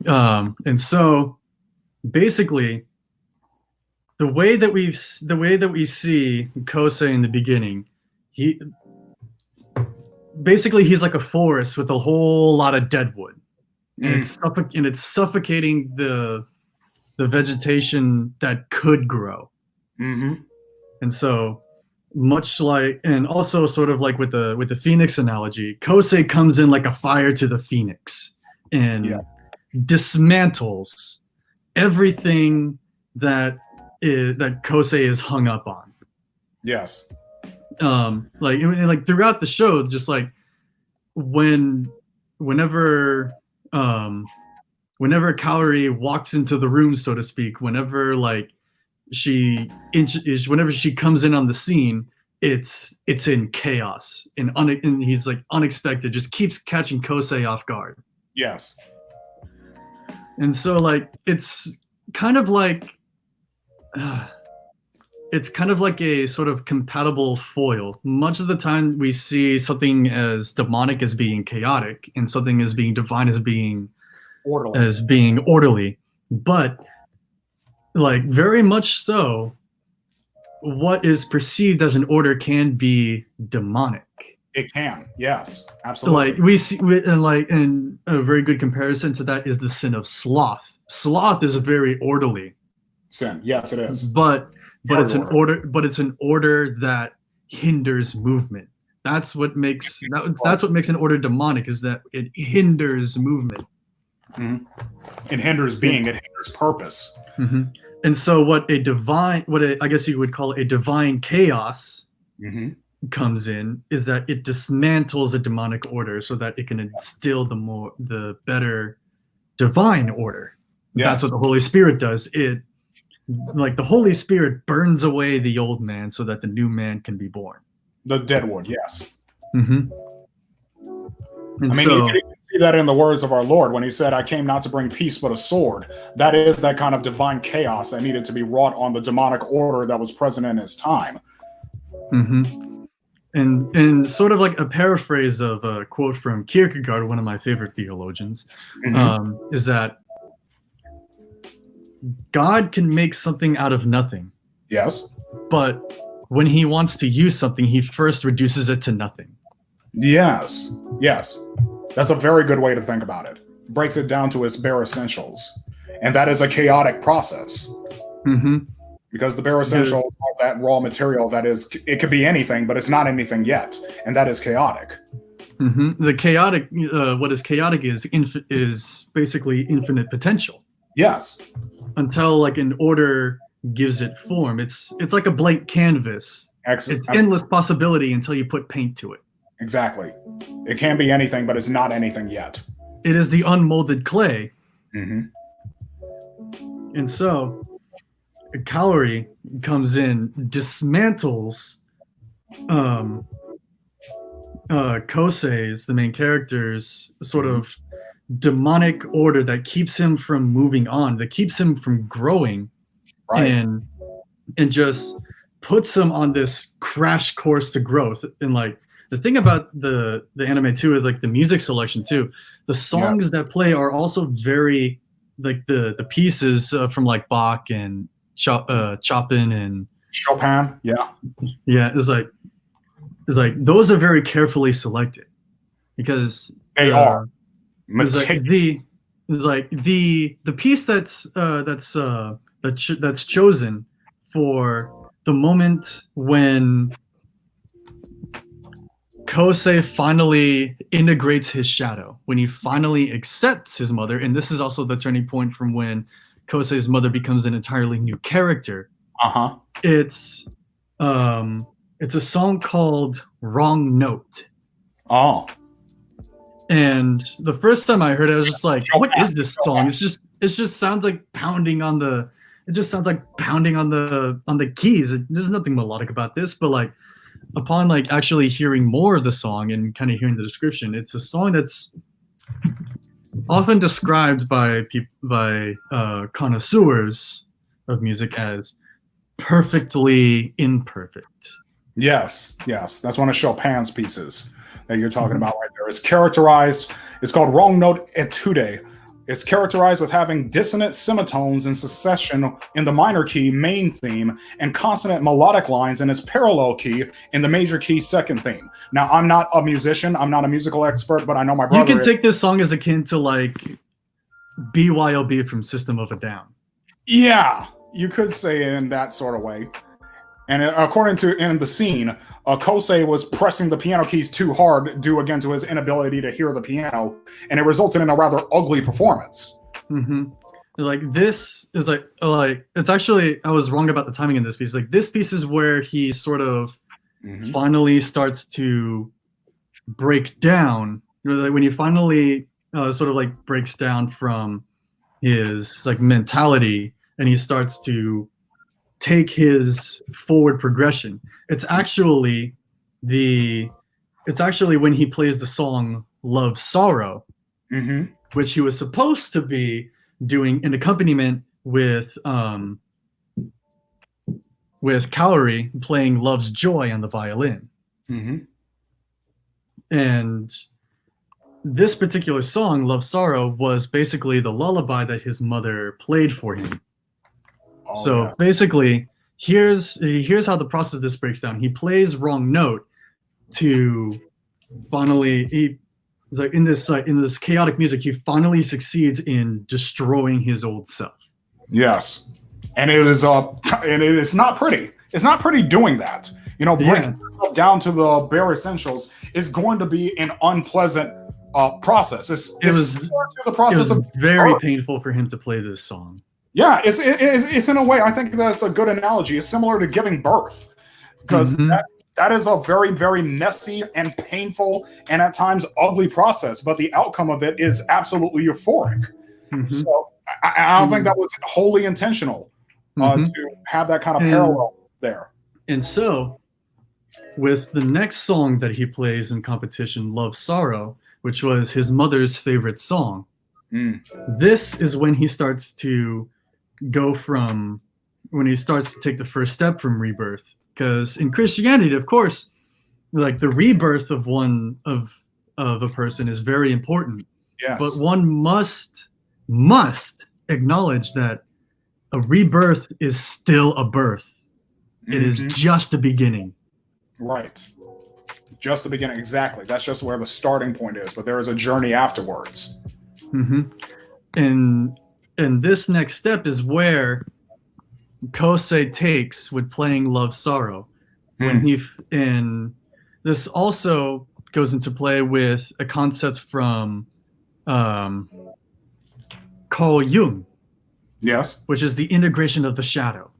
And so, basically, the way that we see Kosei in the beginning, he's like a forest with a whole lot of dead wood, and it's suffocating the vegetation that could grow. Mm-hmm. And so, much like, and also sort of like with the phoenix analogy, Kosei comes in like a fire to the phoenix and dismantles everything that Kosei is hung up on. Yes. Like throughout the show, just like whenever Kaori walks into the room, so to speak, whenever she comes in on the scene, it's in chaos and he's like unexpected, just keeps catching Kosei off guard. Yes. And so like it's kind of like a sort of compatible foil. Much of the time we see something as demonic as being chaotic and something as being divine as being orderly. But like very much so, what is perceived as an order can be demonic. It can, yes, absolutely. Like we see, and a very good comparison to that is the sin of sloth. Sloth is a very orderly sin. Yes, it is. But it's an order. But it's an order that hinders movement. That's what makes an order demonic, is that it hinders movement. Mm-hmm. It hinders being. It hinders purpose. Mm-hmm. And so, I guess you would call it a divine chaos, comes in, is that it dismantles a demonic order so that it can instill the better divine order. Yes. That's what the Holy Spirit does. The Holy Spirit burns away the old man so that the new man can be born. The deadwood, yes. Mm-hmm. And you can see that in the words of our Lord when he said, "I came not to bring peace but a sword." That is that kind of divine chaos that needed to be wrought on the demonic order that was present in his time. Mm-hmm. And sort of like a paraphrase of a quote from Kierkegaard, one of my favorite theologians, is that God can make something out of nothing. Yes. But when he wants to use something, he first reduces it to nothing. Yes. Yes. That's a very good way to think about it. Breaks it down to its bare essentials. And that is a chaotic process. Mm-hmm. Because the bare essentials are that raw material that is, it could be anything, but it's not anything yet. And that is chaotic. Mm-hmm. The chaotic, what is chaotic is basically infinite potential. Yes. Until like an order gives it form. It's like a blank canvas. It's endless possibility until you put paint to it. Exactly. It can be anything, but it's not anything yet. It is the unmolded clay. Mm-hmm. And so, Kaori comes in, dismantles Kosei's, the main character's sort of demonic order that keeps him from moving on, that keeps him from growing, Right. and just puts him on this crash course to growth. And like the thing about the anime too is like the music selection too. The songs that play are also very like the pieces from like Bach and Chopin and Chopin. Yeah. it's like those are very carefully selected because They are. it's like the piece that's chosen for the moment when Kosei finally integrates his shadow, when he finally accepts his mother, and this is also the turning point from when Kosei's mother becomes an entirely new character. It's a song called "Wrong Note." Oh. And the first time I heard it, I was just like, "What is this song?" It just sounds like pounding on the. It just sounds like pounding on the keys. There's nothing melodic about this, but like upon like actually hearing more of the song and kind of hearing the description, it's a song that's often described by connoisseurs of music as perfectly imperfect. Yes, that's one of Chopin's pieces that you're talking about right there. It's characterized, it's called Wrong Note Etude. It's characterized with having dissonant semitones in succession in the minor key main theme and consonant melodic lines in its parallel key in the major key second theme. Now, I'm not a musician, I'm not a musical expert, but I know my brother. You can take this song as akin to like BYOB from System of a Down. Yeah, you could say it in that sort of way. And according to in the scene, Kosei was pressing the piano keys too hard due again to his inability to hear the piano, and it resulted in a rather ugly performance. Like this is like it's actually, I was wrong about the timing in this piece. Like this piece is where he sort of finally starts to break down. Like when he finally sort of like breaks down from his like mentality and he starts to take his forward progression. It's actually when he plays the song Love Sorrow, which he was supposed to be doing an accompaniment with Kaori playing Love's Joy on the violin. And this particular song, Love Sorrow, was basically the lullaby that his mother played for him. Basically, here's how the process of this breaks down. He plays Wrong Note to finally in this chaotic music, he finally succeeds in destroying his old self. Yes, and it is not pretty. It's not pretty doing that. You know, breaking yourself down to the bare essentials is going to be an unpleasant process. It was very painful for him to play this song. Yeah, it's in a way, I think that's a good analogy. It's similar to giving birth, because that is a very, very messy and painful and at times ugly process, but the outcome of it is absolutely euphoric. So I don't think that was wholly intentional to have that kind of parallel there. And so with the next song that he plays in competition, Love Sorrow, which was his mother's favorite song, this is when he starts to take the first step from rebirth. Because in Christianity, of course, like the rebirth of a person is very important. Yes. But one must acknowledge that a rebirth is still a birth. It is just a beginning. Right. Just the beginning, exactly. That's just where the starting point is, but there is a journey afterwards. And this next step is where Kosei takes with playing Love Sorrow. And this also goes into play with a concept from Carl Jung. Yes. Which is the integration of the shadow.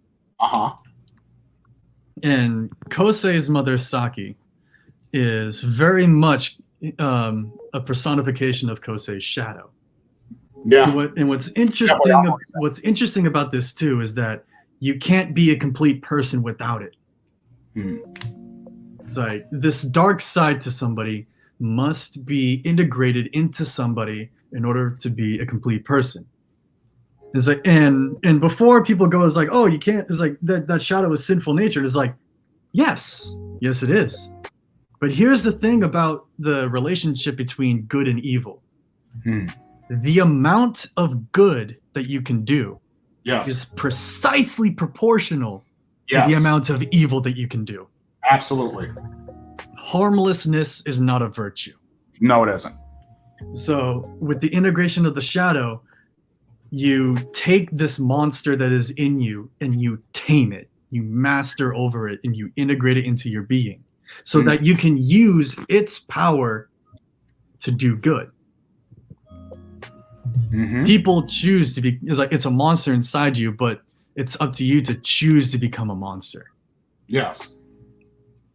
And Kosei's mother, Saki, is very much a personification of Kosei's shadow. Yeah. And what's interesting about this too is that you can't be a complete person without it. It's like this dark side to somebody must be integrated into somebody in order to be a complete person. It's like, and before people go, it's like, oh, you can't, it's like that shadow is sinful nature. It's like, yes it is. But here's the thing about the relationship between good and evil. The amount of good that you can do is precisely proportional to the amount of evil that you can do. Absolutely. Harmlessness is not a virtue. No, it isn't. So with the integration of the shadow, you take this monster that is in you and you tame it, you master over it, and you integrate it into your being so that you can use its power to do good. People choose to be, it's like it's a monster inside you, but it's up to you to choose to become a monster. Yes.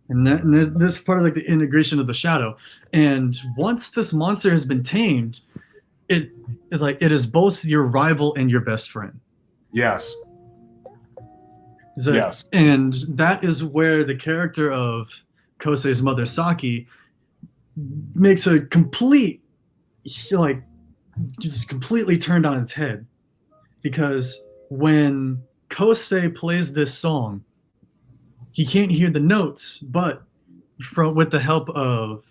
And this is part of like the integration of the shadow. And once this monster has been tamed, it is like it is both your rival and your best friend. Yes. Yes. And that is where the character of Kosei's mother Saki makes a complete, like, just completely turned on its head. Because when Kosei plays this song, he can't hear the notes, but with the help of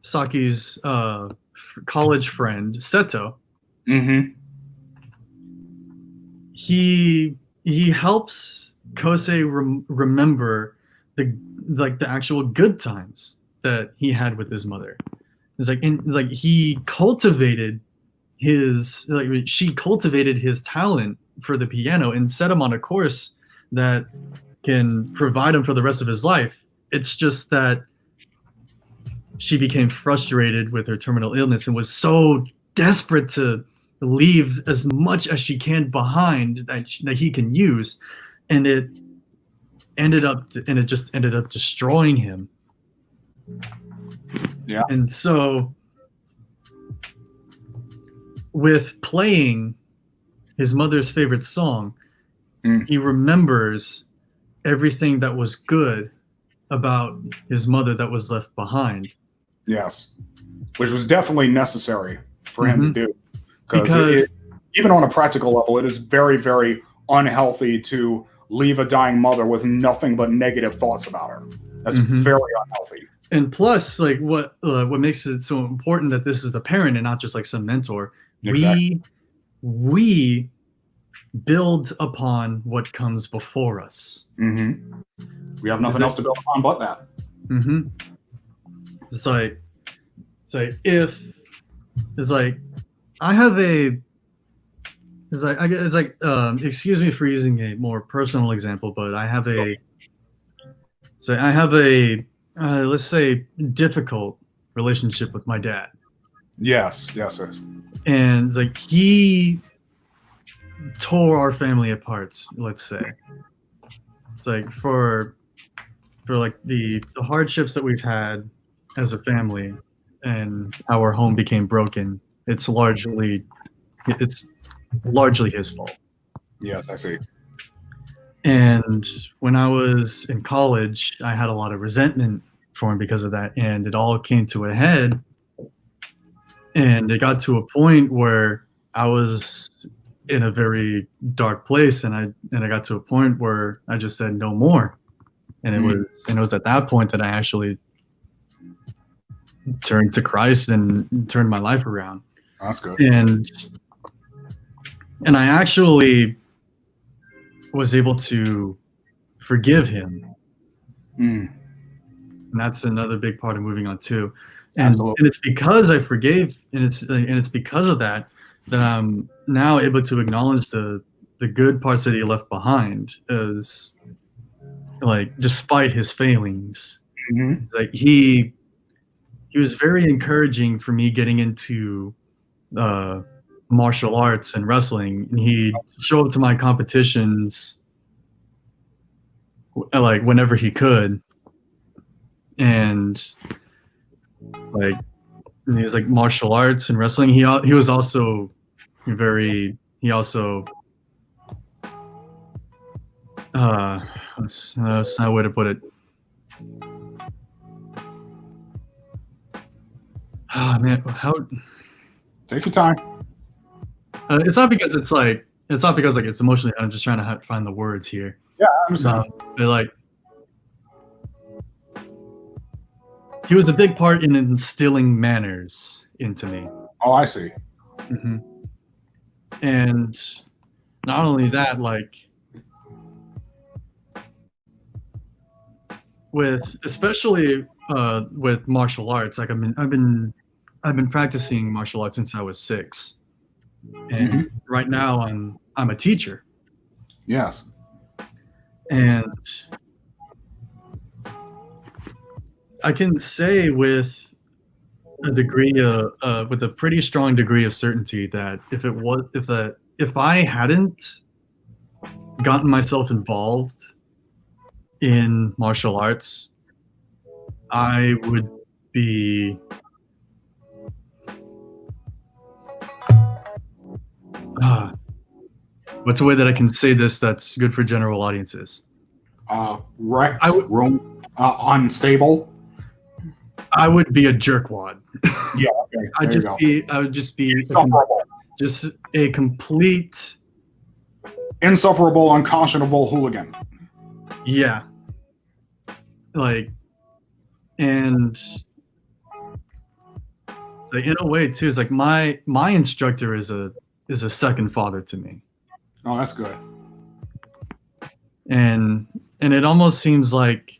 Saki's college friend Seto, he helps Kosei remember the actual good times that he had with his mother. It's like he cultivated she cultivated his talent for the piano and set him on a course that can provide him for the rest of his life. It's just that she became frustrated with her terminal illness and was so desperate to leave as much as she can behind that he can use, and it just ended up destroying him. Yeah. And so with playing his mother's favorite song, he remembers everything that was good about his mother that was left behind. Yes. Which was definitely necessary for him to do. Because even on a practical level, it is very, very unhealthy to leave a dying mother with nothing but negative thoughts about her. That's very unhealthy. And plus, like what makes it so important that this is the parent and not just like some mentor. Exactly. We build upon what comes before us. We have nothing else to build upon but that. It's like I have a. It's like excuse me for using a more personal example, but I have a. So I have a let's say difficult relationship with my dad. Yes. And it's like he tore our family apart, let's say. It's like for like the hardships that we've had as a family and how our home became broken, it's largely his fault. Yes, I see. And when I was in college, I had a lot of resentment for him because of that, and it all came to a head. And it got to a point where I was in a very dark place, and I got to a point where I just said no more. And it was at that point that I actually turned to Christ and turned my life around. That's good. And I actually was able to forgive him. And that's another big part of moving on too. And it's because I forgave, and it's because of that I'm now able to acknowledge the good parts that he left behind, as like despite his failings. Like he was very encouraging for me getting into martial arts and wrestling, and he'd show up to my competitions like whenever he could, and like he was like martial arts and wrestling. He was also very that's not a way to put it. Ah, man, how? Take your time. It's not because it's emotionally. I'm just trying to find the words here. Yeah, I understand. But like, he was a big part in instilling manners into me. Oh, I see. Mm-hmm. And not only that, like, especially with martial arts, like I've been practicing martial arts since I was 6, and right now I'm a teacher. Yes. And I can say with a pretty strong degree of certainty that if I hadn't gotten myself involved in martial arts, I would be what's a way that I can say this that's good for general audiences? Wrecked, unstable. I would be a jerkwad. Yeah, okay. I would just be insufferable. Just a complete insufferable, unconscionable hooligan. Yeah. Like, and it's like in a way too, it's like my instructor is a second father to me. Oh, that's good. And it almost seems like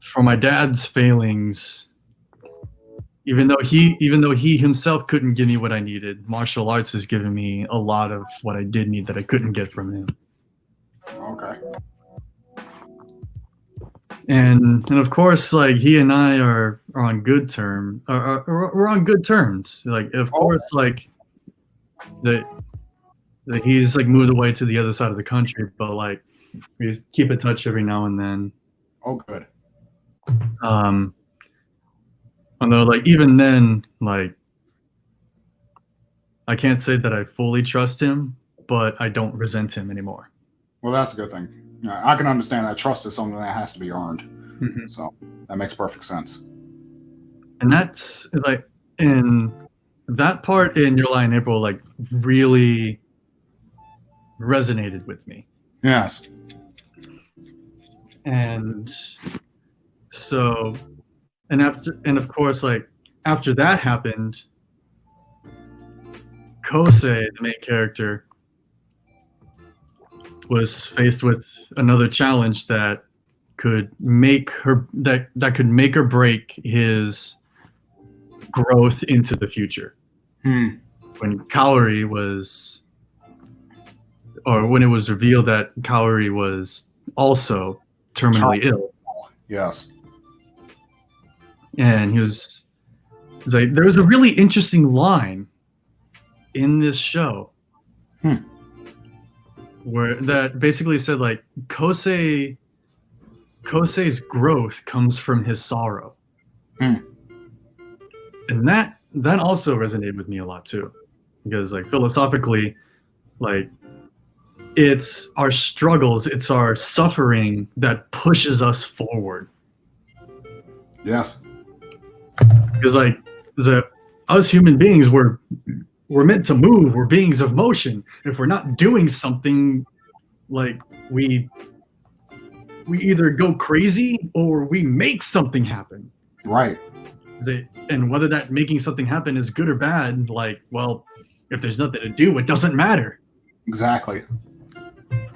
for my dad's failings, even though he himself couldn't give me what I needed, martial arts has given me a lot of what I did need that I couldn't get from him. Okay. And of course, like, he and I are on good terms. We're on good terms. Like, of course, like that he's like moved away to the other side of the country, but like we keep in touch every now and then. Oh, good. Although, like, even then, like, I can't say that I fully trust him, but I don't resent him anymore. Well, that's a good thing. Yeah, I can understand that trust is something that has to be earned. Mm-hmm. So that makes perfect sense. And that's like, in that part in Your Lie in April, like, really resonated with me. Yes. And so, and of course, like, after that happened, Kosei, the main character, was faced with another challenge that could make or break his growth into the future. When Kaori was, or when it was revealed that Kaori was also terminally ill. Yes. And he was like, there was a really interesting line in this show where that basically said, like, Kosei's growth comes from his sorrow. And that also resonated with me a lot too, because, like, philosophically, like, it's our struggles, it's our suffering that pushes us forward. Yes. Because, like, us human beings, we're meant to move. We're beings of motion. If we're not doing something, like, we either go crazy or we make something happen. Right. And whether that making something happen is good or bad, like, well, if there's nothing to do, it doesn't matter. Exactly.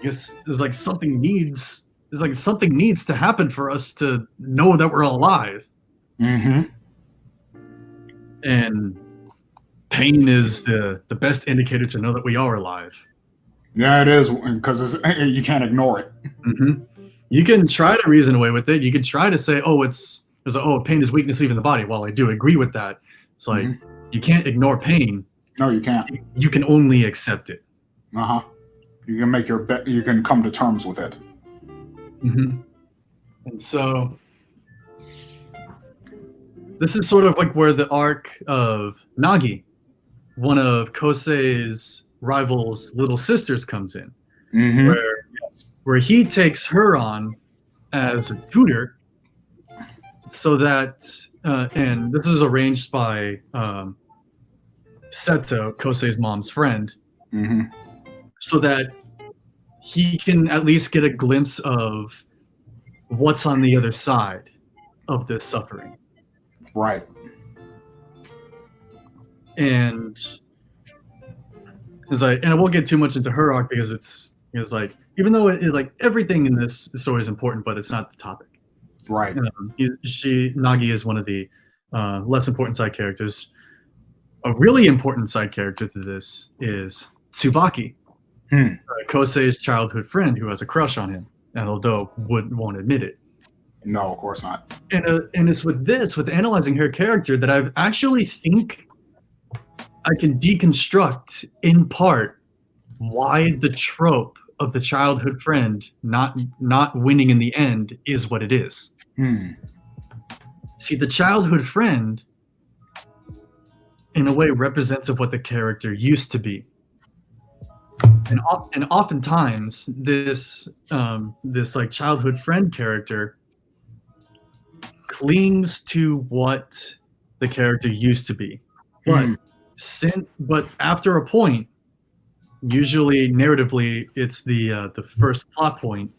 It's like something needs to happen for us to know that we're alive. And pain is the best indicator to know that we are alive. Yeah, it is, because you can't ignore it. You can try to reason away with it. You can try to say, pain is weakness leaving the body. While I do agree with that, it's like, you can't ignore pain. No, you can't. You can only accept it. You can make you can come to terms with it. And so this is sort of like where the arc of Nagi, one of Kosei's rival's little sisters, comes in, where he takes her on as a tutor so that and this is arranged by Seto, Kosei's mom's friend, so that he can at least get a glimpse of what's on the other side of this suffering. Right. And it's like, and I won't get too much into her arc because it's like, even though it like everything in this story is important, but it's not the topic. Right. Nagi is one of the less important side characters. A really important side character to this is Tsubaki, Kosei's childhood friend who has a crush on him, and although won't admit it. No, of course not. And it's with analyzing her character that I actually think I can deconstruct in part why the trope of the childhood friend not winning in the end is what it is. See, the childhood friend in a way represents of what the character used to be. And oftentimes this like childhood friend character clings to what the character used to be. But after a point, usually narratively, it's the first plot point.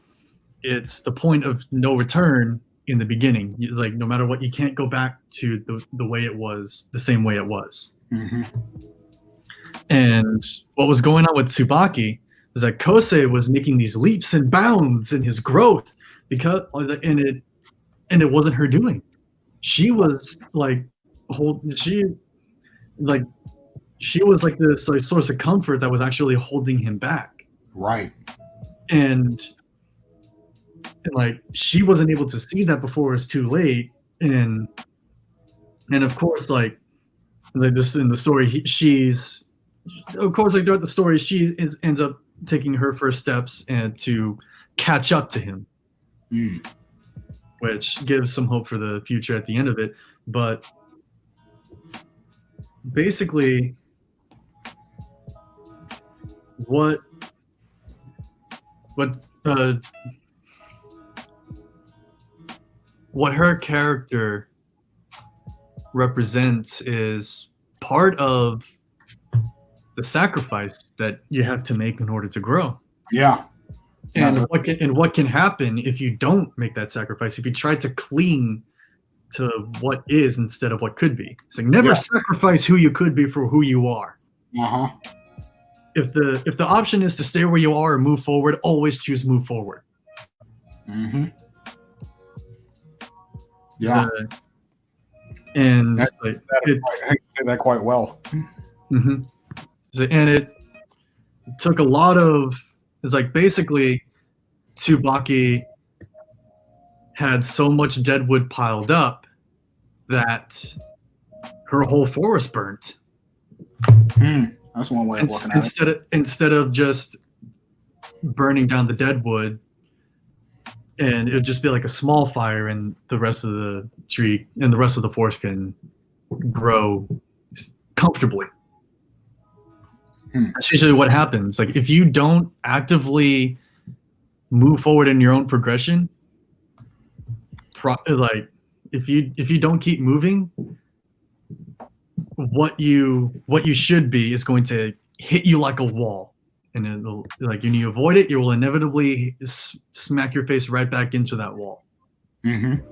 It's the point of no return in the beginning. It's like no matter what, you can't go back to the way it was, the same way it was. And what was going on with Tsubaki was that Kosei was making these leaps and bounds in his growth and it wasn't her doing. She was like she was like this like source of comfort that was actually holding him back. Right. And like she wasn't able to see that before it was too late. And of course, like this in the story, she's of course like throughout the story, ends up taking her first steps and to catch up to him, which gives some hope for the future at the end of it. But basically, what her character represents is part of the sacrifice that you have to make in order to grow. Yeah. And what can happen if you don't make that sacrifice, if you try to cling to what is instead of what could be. It's like never sacrifice who you could be for who you are. If the option is to stay where you are or move forward, always choose move forward. Yeah. And I say that quite well. And it took a lot of, it's like basically Tsubaki had so much dead wood piled up that her whole forest burnt. That's one way of looking at it. Instead of just burning down the dead wood, and it would just be like a small fire, and the rest of the tree and the rest of the forest can grow comfortably. That's usually what happens. Like if you don't actively move forward in your own progression, like if you don't keep moving, what you should be is going to hit you like a wall, and it'll, like when you avoid it, you will inevitably smack your face right back into that wall. And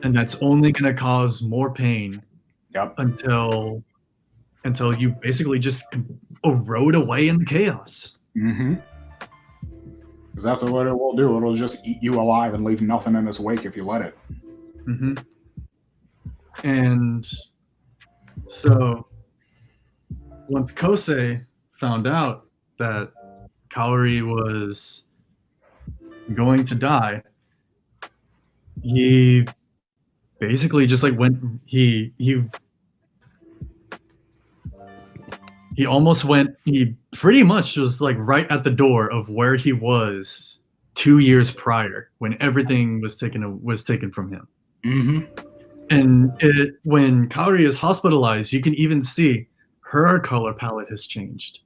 that's only going to cause more pain. Until you basically just erode away in the chaos. Because that's what it will do. It'll just eat you alive and leave nothing in its wake if you let it. And so once Kosei found out that Kaori was going to die, he basically just like went, he almost went, he pretty much was like right at the door of where he was 2 years prior when everything was taken from him. And when Kaori is hospitalized, you can even see her color palette has changed.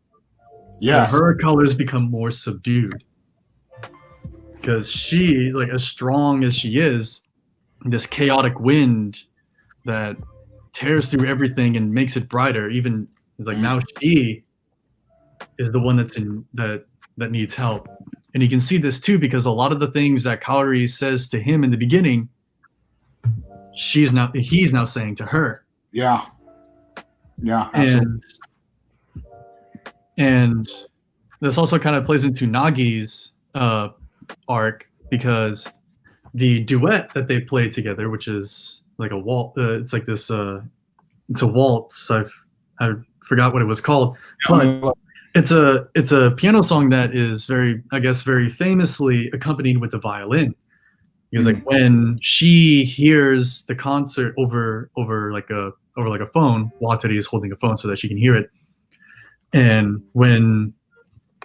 Yes. Her colors become more subdued. Because she, like as strong as she is, this chaotic wind that tears through everything and makes it brighter. Even it's like now she is the one that needs help. And you can see this too because a lot of the things that Kaori says to him in the beginning, he's now saying to her. Yeah. Yeah. Absolutely. And this also kind of plays into Nagi's arc because the duet that they played together, which is like a waltz, it's like this. It's a waltz. I forgot what it was called, but it's a piano song that is very famously accompanied with the violin. Because like when she hears the concert over like a phone, Watari is holding a phone so that she can hear it. And when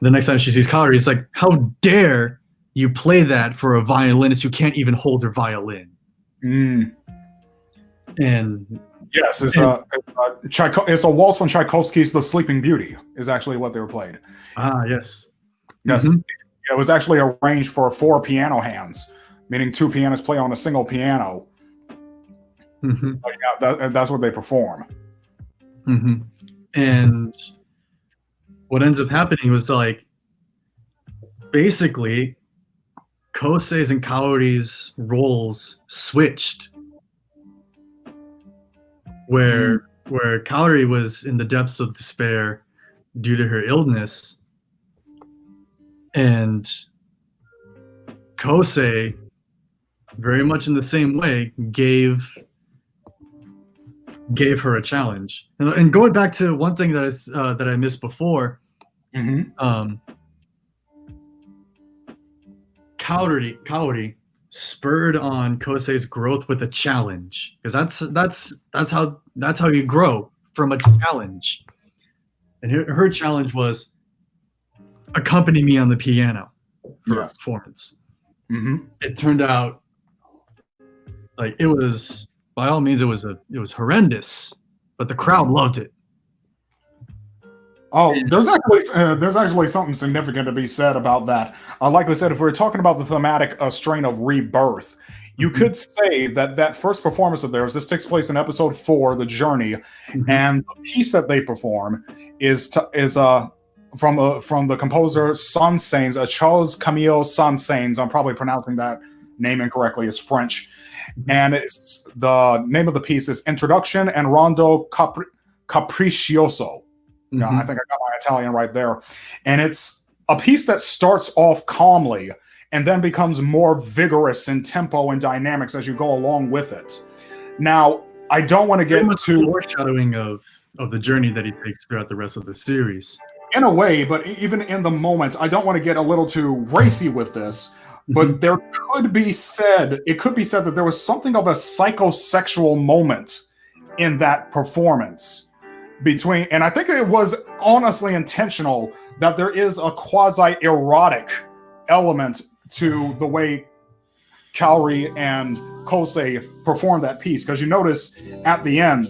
the next time she sees Kaori, it's like, how dare you play that for a violinist who can't even hold her violin? And yes, it's a waltz from Tchaikovsky's The Sleeping Beauty is actually what they were played. Ah, yes. Yes. It was actually arranged for 4 piano hands, meaning 2 pianists play on a single piano. But yeah, that's what they perform. And what ends up happening was like basically Kosei's and Kaori's roles switched, where Kaori was in the depths of despair due to her illness, and Kosei, very much in the same way, gave her a challenge. And going back to one thing that I missed before, Kaori spurred on Kosei's growth with a challenge, because that's how you grow, from a challenge. And her challenge was accompany me on the piano for a performance. It turned out like it was, by all means, it was horrendous, but the crowd loved it. Oh, there's actually something significant to be said about that. Like I said, if we're talking about the thematic strain of rebirth, you could say that first performance of theirs, this takes place in episode 4, The Journey, and the piece that they perform is from the composer Saint-Saëns, Charles Camille Saint-Saëns. I'm probably pronouncing that name incorrectly. It's French, and it's the name of the piece is Introduction and Rondo Capriccioso. I think I got my Italian right there. And it's a piece that starts off calmly and then becomes more vigorous in tempo and dynamics as you go along with it. Now, I don't want to get to foreshadowing of the journey that he takes throughout the rest of the series. In a way, but even in the moment, I don't want to get a little too racy with this, but it could be said that there was something of a psychosexual moment in that performance. And I think it was honestly intentional that there is a quasi-erotic element to the way Kaori and Kosei perform that piece. Because you notice at the end...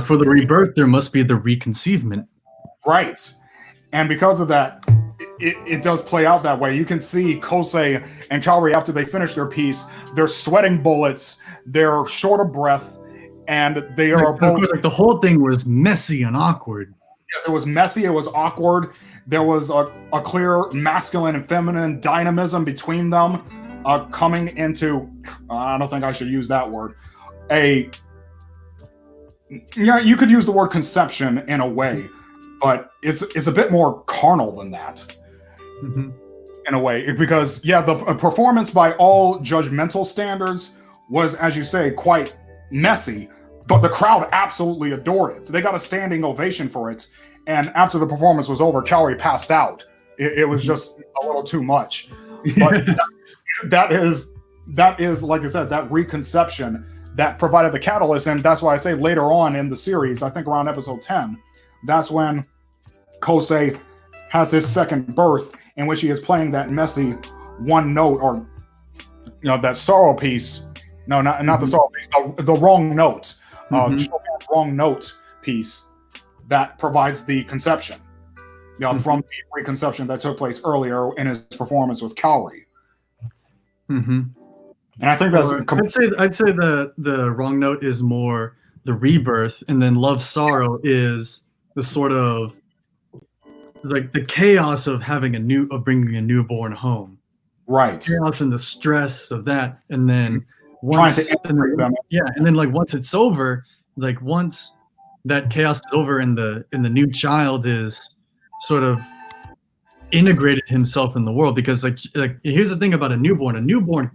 for the rebirth, there must be the reconceivement. Right. And because of that, it does play out that way. You can see Kosei and Kaori, after they finish their piece, they're sweating bullets, they're short of breath, and they are both... Like the whole thing was messy and awkward. Yes, it was messy, it was awkward. There was a clear masculine and feminine dynamism between them coming into... I don't think I should use that word. You could use the word conception in a way, but it's a bit more carnal than that. In a way. Because, the performance by all judgmental standards was, as you say, quite messy, but the crowd absolutely adored it. So they got a standing ovation for it. And after the performance was over, Kaori passed out. It was just a little too much. But that is, like I said, that reconception that provided the catalyst. And that's why I say later on in the series, I think around episode 10, that's when Kosei has his second birth, in which he is playing that messy one note, or that sorrow piece. No, not the sorrow piece. The wrong note, wrong note piece that provides the conception. From the reconception that took place earlier in his performance with Kaori. And I think that's I'd say the wrong note is more the rebirth, and then love sorrow is the sort of like the chaos of bringing a newborn home. right. Chaos and the stress of that, and then Trying to integrate them. and then like once it's over, like once that chaos is over and the new child is sort of integrated himself in the world, because like here's the thing about a newborn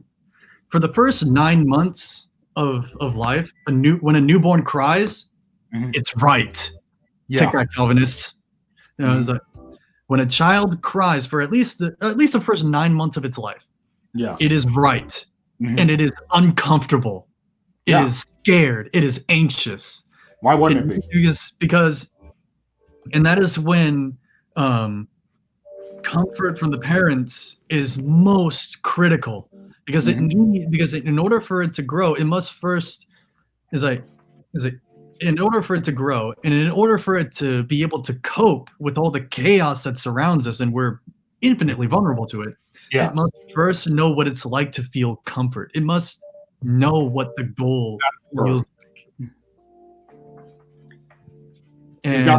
for the first 9 months of life, when a newborn cries, it's right. Yeah. Take that, Calvinists. You know, it's like when a child cries for at least the first 9 months of its life, Yes. it is right, and it is uncomfortable. It is scared. It is anxious. Why wouldn't it be? Because, and that is when comfort from the parents is most critical, because in order for it to grow, it must first in order for it to grow, and in order for it to be able to cope with all the chaos that surrounds us, and we're infinitely vulnerable to it. It must first know what it's like to feel comfort. It must know what the goal feels like. And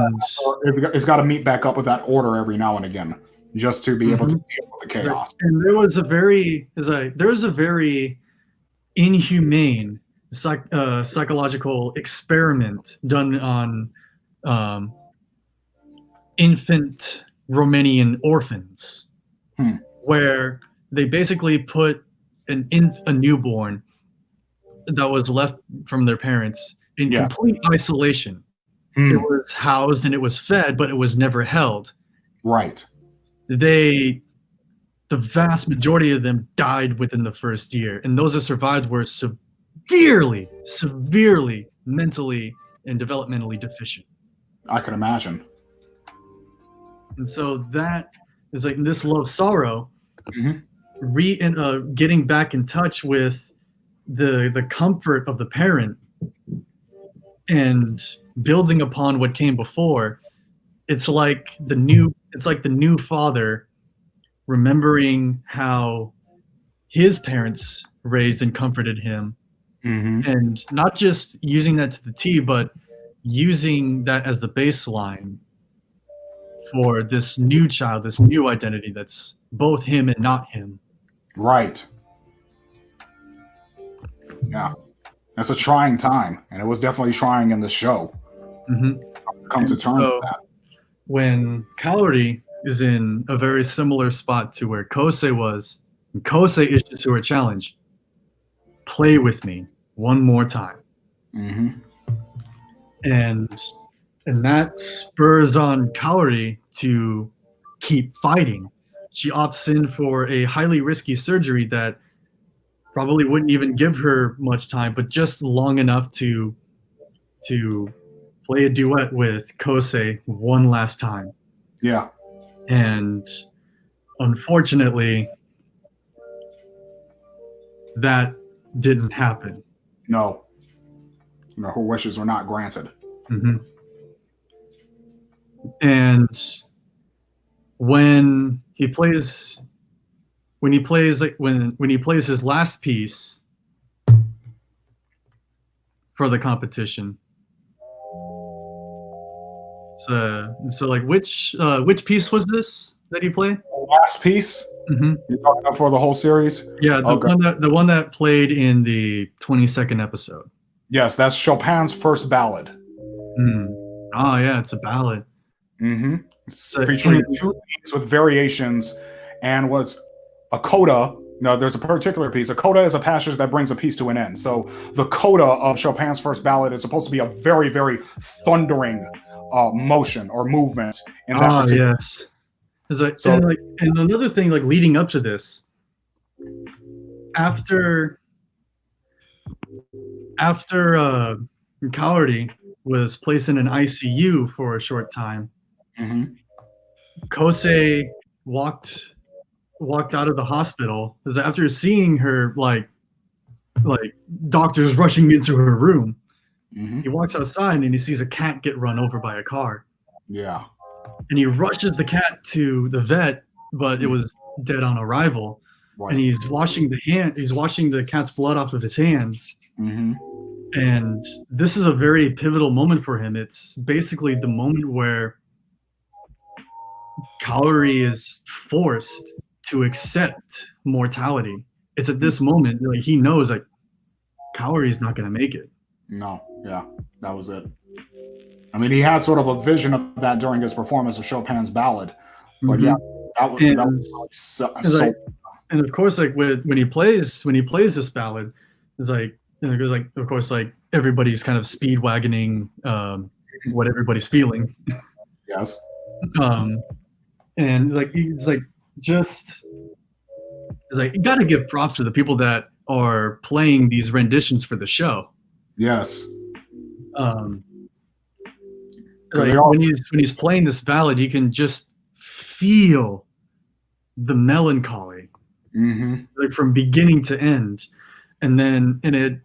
it's got to meet back up with that order every now and again, just to be able to deal with the chaos. And there was a very inhumane psychological experiment done on infant Romanian orphans, where they basically put a newborn that was left from their parents in complete isolation. It was housed and it was fed, but it was never held. Right. The vast majority of them died within the first year, and those that survived were severely mentally and developmentally deficient. I can imagine. And so that is like this love sorrow, getting back in touch with the comfort of the parent and building upon what came before. It's like the new father remembering how his parents raised and comforted him, and not just using that to the T, but using that as the baseline for this new child, this new identity that's both him and not him. Right. Yeah. That's a trying time, and it was definitely trying in the show. Come to terms with that. When Kaori is in a very similar spot to where Kosei was, and Kosei issues to her challenge, play with me one more time. And that spurs on Kaori to keep fighting. She opts in for a highly risky surgery that probably wouldn't even give her much time, but just long enough to play a duet with Kosei one last time. Yeah. And unfortunately, that didn't happen. No. Her wishes were not granted. And when he plays his last piece for the competition. So like which piece was this that he played? The last piece? You're talking about for the whole series? Yeah, the one that played in the 22nd episode. Yes, that's Chopin's first ballad. Oh yeah, it's a ballad. It's featuring with variations, and was a coda. No, there's a particular piece. A coda is a passage that brings a piece to an end. So the coda of Chopin's first ballad is supposed to be a very, very thundering motion or movement. In that yes. And another thing, like leading up to this, after Kaori was placed in an ICU for a short time, Kosei walked out of the hospital because after seeing her like doctors rushing into her room, he walks outside and he sees a cat get run over by a car. Yeah. And he rushes the cat to the vet, but it was dead on arrival. and he's washing the cat's blood off of his hands. Mm-hmm. And this is a very pivotal moment for him. It's basically the moment where Kaori is forced to accept mortality. It's at this moment like he knows like Kaori's not going to make it. No, yeah, that was it. I mean, he had sort of a vision of that during his performance of Chopin's Ballad, but yeah, that was like and of course, like when he plays this ballad, it's like because like of course like everybody's kind of speed wagoning what everybody's feeling. Yes. And like it's like just it's like you got to give props to the people that are playing these renditions for the show. Yes. Like when he's playing this ballad, you can just feel the melancholy, like from beginning to end, and it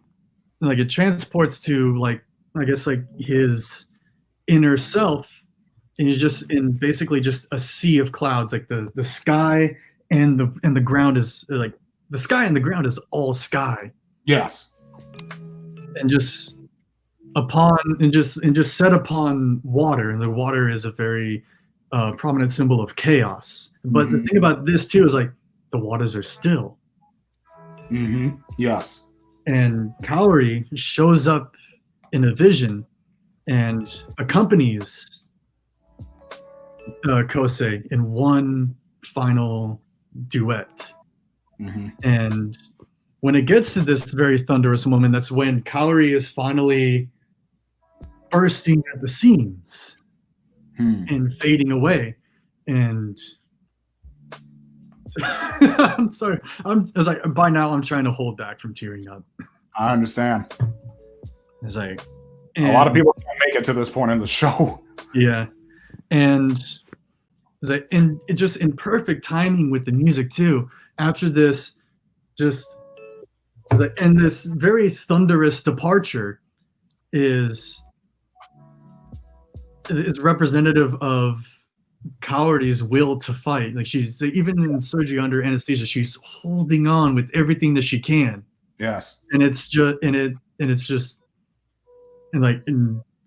transports to like I guess like his inner self, and he's just in basically just a sea of clouds, like the sky and the ground is like the sky and the ground is all sky. Yes. And just set upon water, and the water is a very prominent symbol of chaos. But the thing about this too is like the waters are still. Yes. And Kaori shows up in a vision and accompanies Kosei in one final duet. And when it gets to this very thunderous moment, that's when Kaori is finally bursting at the seams and fading away. And I'm sorry. It's like by now I'm trying to hold back from tearing up. I understand. It's like a lot of people can't make it to this point in the show. Yeah, and it's like and it just in perfect timing with the music too. After this, and this very thunderous departure is representative of Kaori's will to fight. Like she's even in surgery under anesthesia, she's holding on with everything that she can. Yes. And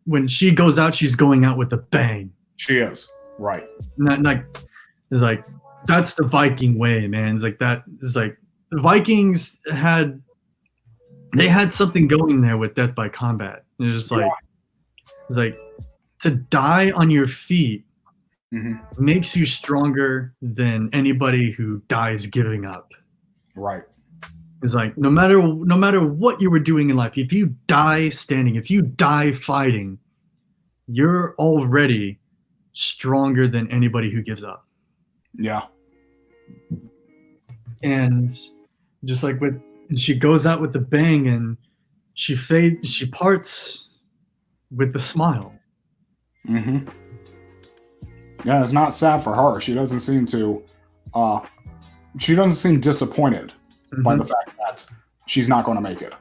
when she goes out, she's going out with a bang. She is right. It's like that's the Viking way, man. It's like that. It's like the Vikings had something going there with death by combat. And it's like it's like to die on your feet makes you stronger than anybody who dies giving up. Right. It's like no matter what you were doing in life, if you die standing, if you die fighting, you're already stronger than anybody who gives up. Yeah. And just like she goes out with the bang and she parts with the smile. Yeah, it's not sad for her. She doesn't seem disappointed by the fact that she's not going to make it.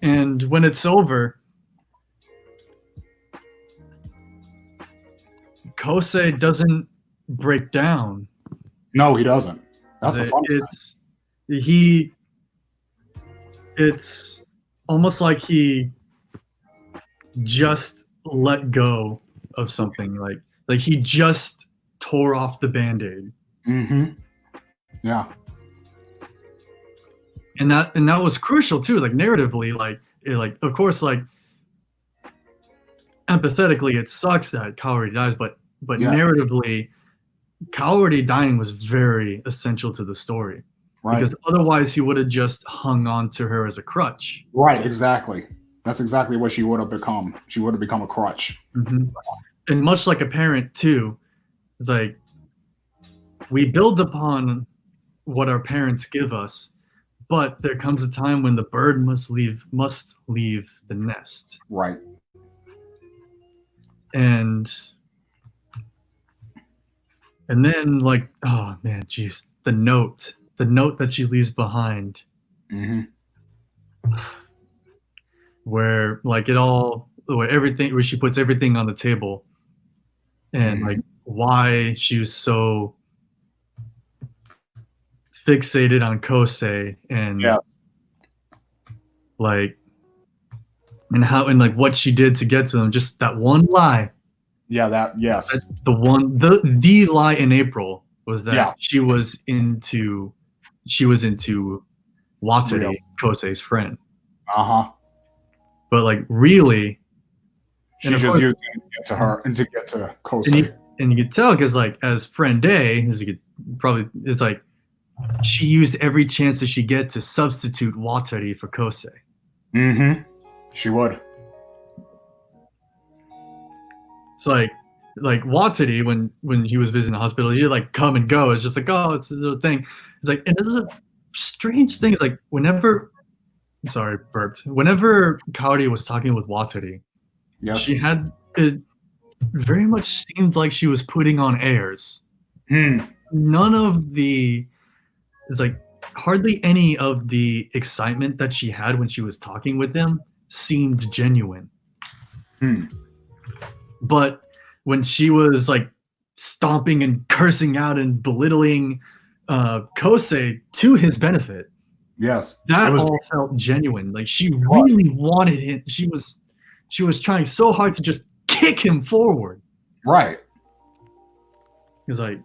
And when it's over, Kosei doesn't break down. No, he doesn't. That's the fun part. It's almost like he just let go of something, like he just tore off the Band-Aid. Yeah. And that was crucial too, like narratively, of course, like empathetically it sucks that Kaori dies, but narratively Kaori dying was very essential to the story. Right. Because otherwise he would have just hung on to her as a crutch. Right, exactly. That's exactly what she would have become. She would have become a crutch. And much like a parent too, it's like we build upon what our parents give us, but there comes a time when the bird must leave the nest. Right. And then like, oh man, geez, the note that she leaves behind, where like where she puts everything on the table, and like why she was so fixated on Kosei and Yeah. like and how and like what she did to get to them. Just that one lie. Yeah, that yes. The lie in April was that Yeah. she was into Watere, Real. Kosei's friend. Uh-huh. But like really, She and of just course- used it to get to her and to get to Kosei. and you could tell because like as friend A, as you could probably, it's like she used every chance that she get to substitute Watere for Kosei. Mm-hmm. She would. It's like Watere when he was visiting the hospital, he'd like come and go. It's just like, oh, it's a little thing. It's like, and this is a strange thing. It's like whenever Kaori was talking with Watere, Yes. she had it very much seemed like she was putting on airs. None of the it's like hardly any of the excitement that she had when she was talking with them seemed genuine. But when she was like stomping and cursing out and belittling Kosei to his benefit, Yes. that all felt genuine. Like she really wanted him. She was trying so hard to just kick him forward. Right. It's like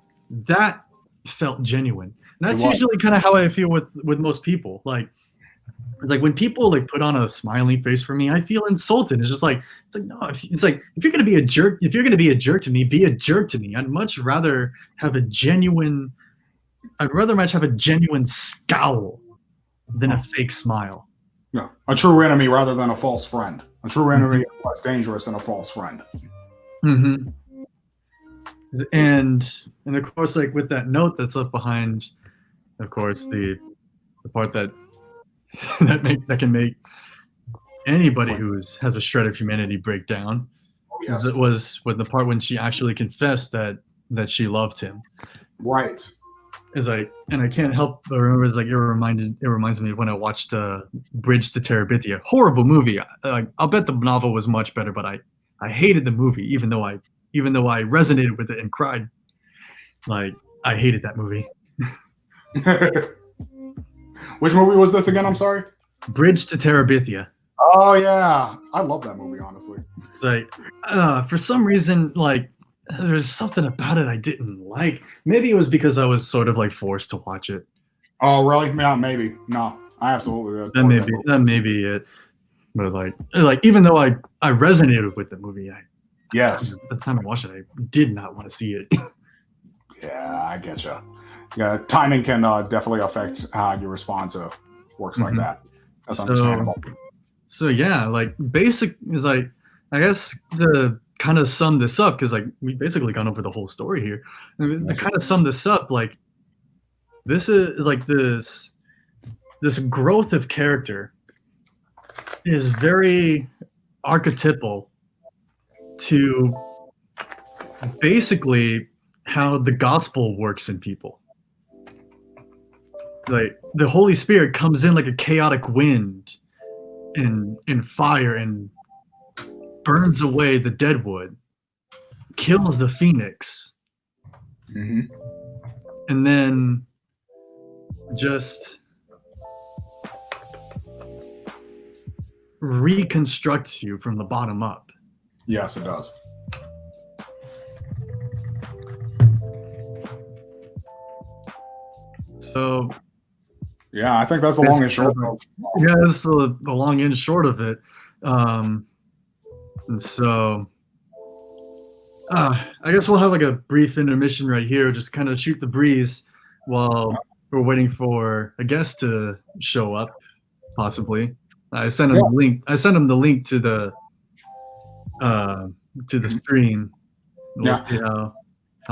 that felt genuine. And that's It was. usually kind of how I feel with most people. Like it's like when people like put on a smiling face for me, I feel insulted. It's like no. It's like if you're gonna be a jerk to me, be a jerk to me. I'd much rather have a genuine. I'd rather much have a genuine scowl than a fake smile. Yeah. A true enemy rather than a false friend. A true enemy is less dangerous than a false friend. Mm-hmm. And of course, like with that note that's up behind, of course, the part that that can make anybody who has a shred of humanity break down. Yes. It was with the part when she actually confessed that she loved him. Right. It's like, and I can't help but remember. It's like it reminds me of when I watched Bridge to Terabithia. Horrible movie. I'll bet the novel was much better, but I hated the movie, even though I resonated with it and cried. Like I hated that movie. Which movie was this again? I'm sorry. Bridge to Terabithia. Oh yeah, I love that movie. Honestly, it's like for some reason, like there's something about it I didn't like. Maybe it was because I was sort of like forced to watch it. Oh really? Yeah, maybe. No, I absolutely. That may be it. But like even though I resonated with the movie, yes. At the time I watched it, I did not want to see it. Yeah, I get you. Yeah, timing can definitely affect how you respond to works like that. That's understandable. So yeah, like basic is like I guess the kind of sum this up because like we basically gone over the whole story here. To kind of sum this up, like this is like this growth of character is very archetypal to basically how the gospel works in people. Like the Holy Spirit comes in like a chaotic wind and fire and burns away the dead wood, kills the phoenix, and then just reconstructs you from the bottom up. Yes, it does. So yeah, I think that's the long and short of it. Yeah, that's the long and short of it. And so I guess we'll have like a brief intermission right here, just kind of shoot the breeze while we're waiting for a guest to show up, possibly. I sent him the link. I sent him the link to the stream. We'll see how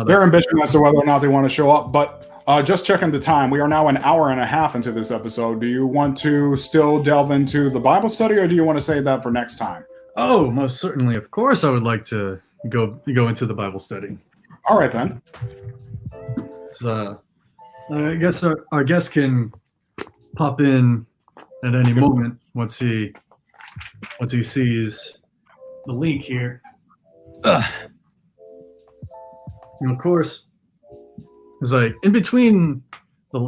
they're ambitious as to whether or not they want to show up, but just checking the time. We are now an hour and a half into this episode. Do you want to still delve into the Bible study, or do you want to save that for next time? Oh, most certainly. Of course, I would like to go into the Bible study. All right, then. So, I guess our guest can pop in at any moment once he sees the link here. And of course, it's like in between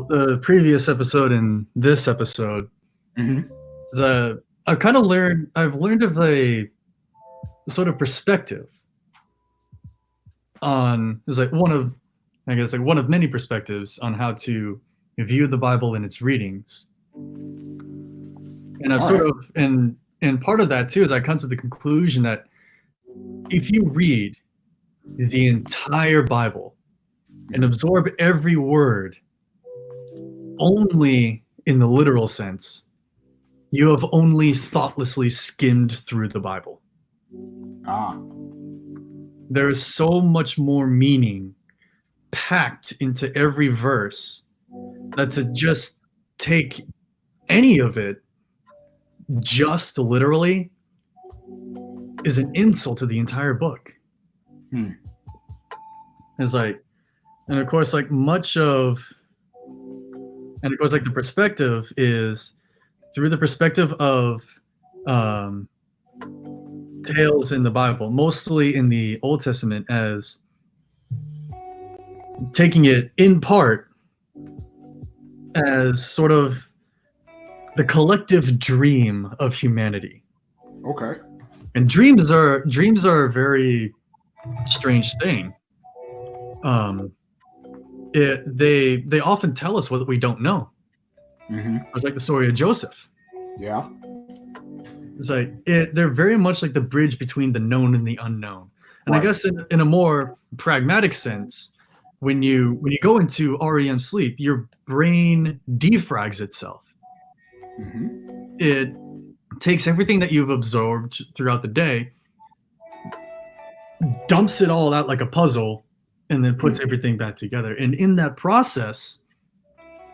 the previous episode and this episode, Mm-hmm. I've learned of a sort of perspective on, is like one of, I guess, like one of many perspectives on how to view the Bible in its readings. And I've sort of, and part of that too is I come to the conclusion that if you read the entire Bible and absorb every word only in the literal sense, you have only thoughtlessly skimmed through the Bible. There is so much more meaning packed into every verse that to just take any of it just literally is an insult to the entire book. It's like, and of course, like the perspective is through the perspective of tales in the Bible, mostly in the Old Testament, as taking it in part as sort of the collective dream of humanity. Okay. And dreams are a very strange thing. They often tell us what we don't know. It's like the story of Joseph. Yeah. It's like they're very much like the bridge between the known and the unknown. And I guess in a more pragmatic sense, when you go into REM sleep, your brain defrags itself. It takes everything that you've absorbed throughout the day, dumps it all out like a puzzle, and then puts everything back together. And in that process,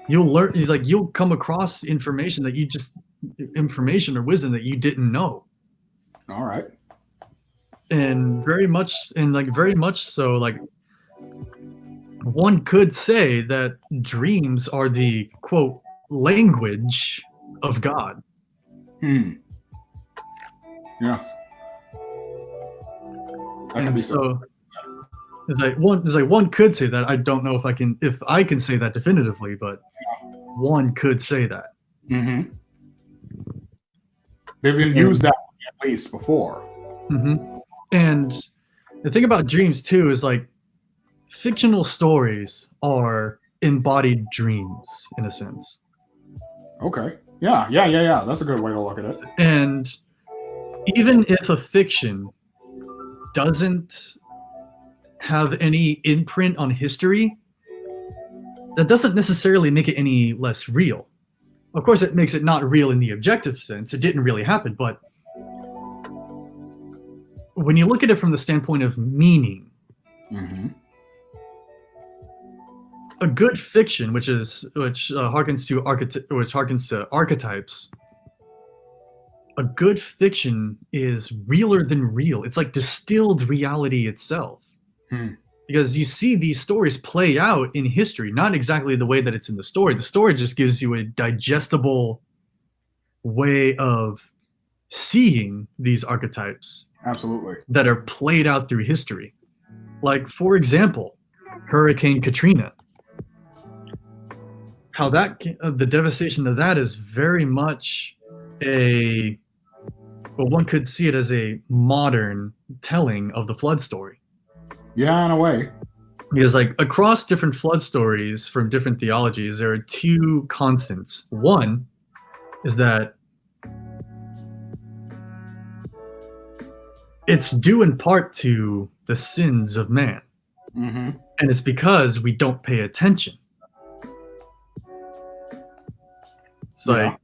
you'll come across information or wisdom that you didn't know. All right. And very much so, like, one could say that dreams are the, quote, language of God. Yes. And so it's like one could say that. I don't know if I can say that definitively, but one could say that. They've used that at least before. And the thing about dreams too is, like, fictional stories are embodied dreams in a sense. Okay. Yeah. That's a good way to look at it. And even if a fiction doesn't have any imprint on history, that doesn't necessarily make it any less real. Of course, it makes it not real in the objective sense. It didn't really happen, but when you look at it from the standpoint of meaning, a good fiction, which harkens to archetypes, a good fiction is realer than real. It's like distilled reality itself. Because you see these stories play out in history, not exactly the way that it's in the story. The story just gives you a digestible way of seeing these archetypes. Absolutely. That are played out through history. Like, for example, Hurricane Katrina. How the devastation of that is very much one could see it as a modern telling of the flood story. Yeah, in a way. Because, like, across different flood stories from different theologies, there are two constants. One is that it's due in part to the sins of man. And it's because we don't pay attention. It's like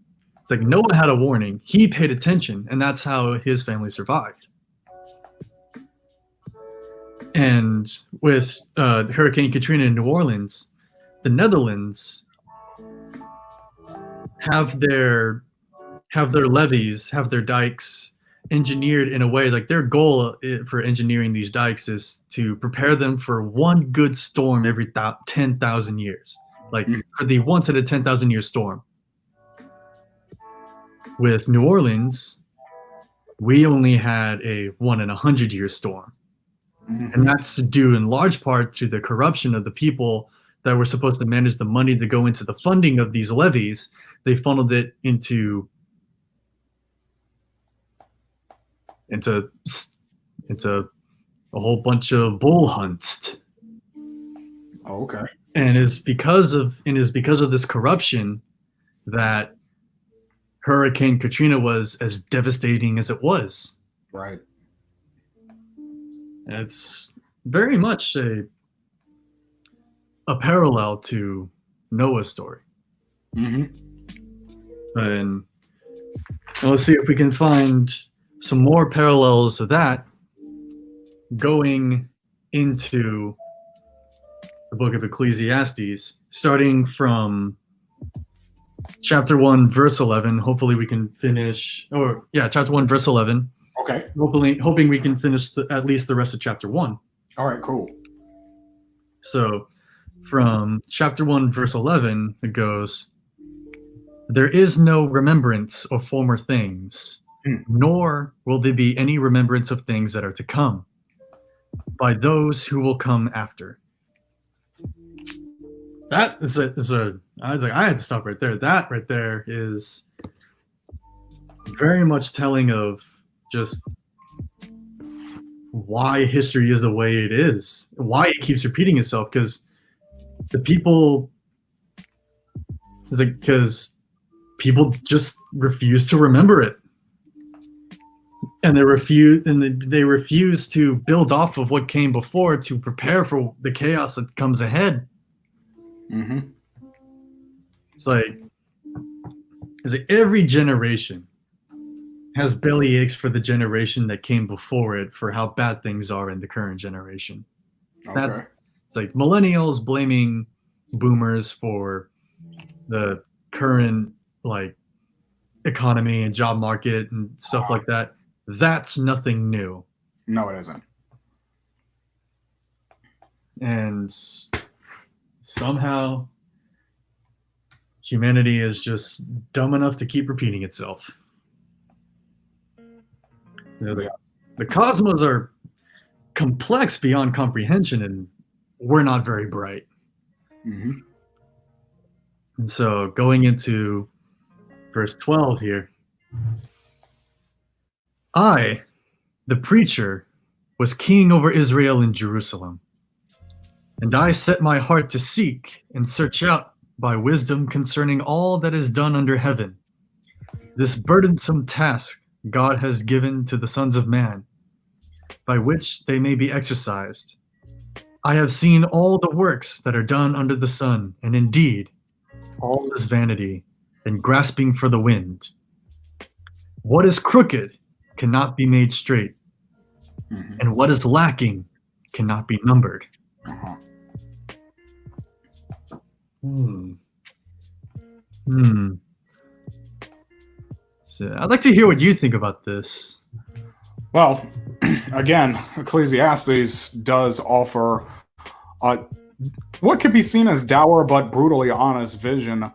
Noah had a warning. He paid attention, and that's how his family survived. And with Hurricane Katrina in New Orleans, the Netherlands have their levees, have their dikes engineered in a way, like, their goal for engineering these dikes is to prepare them for one good storm every 10,000 years. Like, for the once in a 10,000 year storm. With New Orleans, we only had a 1 in 100 year storm. And that's due in large part to the corruption of the people that were supposed to manage the money to go into the funding of these levies, they funneled it into a whole bunch of bull hunts. Oh, okay. And it's because of this corruption that Hurricane Katrina was as devastating as it was. Right. It's very much a parallel to Noah's story. Mm-hmm. And let's see if we can find some more parallels of that going into the book of Ecclesiastes, starting from chapter 1, verse 11. Hopefully we can finish, chapter 1, verse 11. Okay. Hoping we can finish at least the rest of chapter 1. All right, cool. So from chapter 1, verse 11, it goes, "There is no remembrance of former things, nor will there be any remembrance of things that are to come, by those who will come after." That is I was like, I had to stop right there. That right there is very much telling of just why history is the way it is, why it keeps repeating itself, because people just refuse to remember it, and they refuse to build off of what came before to prepare for the chaos that comes ahead. Mm-hmm. It's like every generation has belly aches for the generation that came before it for how bad things are in the current generation. Okay. It's like millennials blaming boomers for the current economy and job market and stuff like that. That's nothing new. No, it isn't. And somehow humanity is just dumb enough to keep repeating itself. The cosmos are complex beyond comprehension, and we're not very bright. Mm-hmm. And so going into verse 12 here, "I, the preacher, was king over Israel in Jerusalem. And I set my heart to seek and search out by wisdom concerning all that is done under heaven. This burdensome task God has given to the sons of man, by which they may be exercised. I have seen all the works that are done under the sun, and indeed, all is vanity and grasping for the wind. What is crooked cannot be made straight, and what is lacking cannot be numbered." Uh-huh. So I'd like to hear what you think about this. Well, again, Ecclesiastes does offer what could be seen as dour but brutally honest vision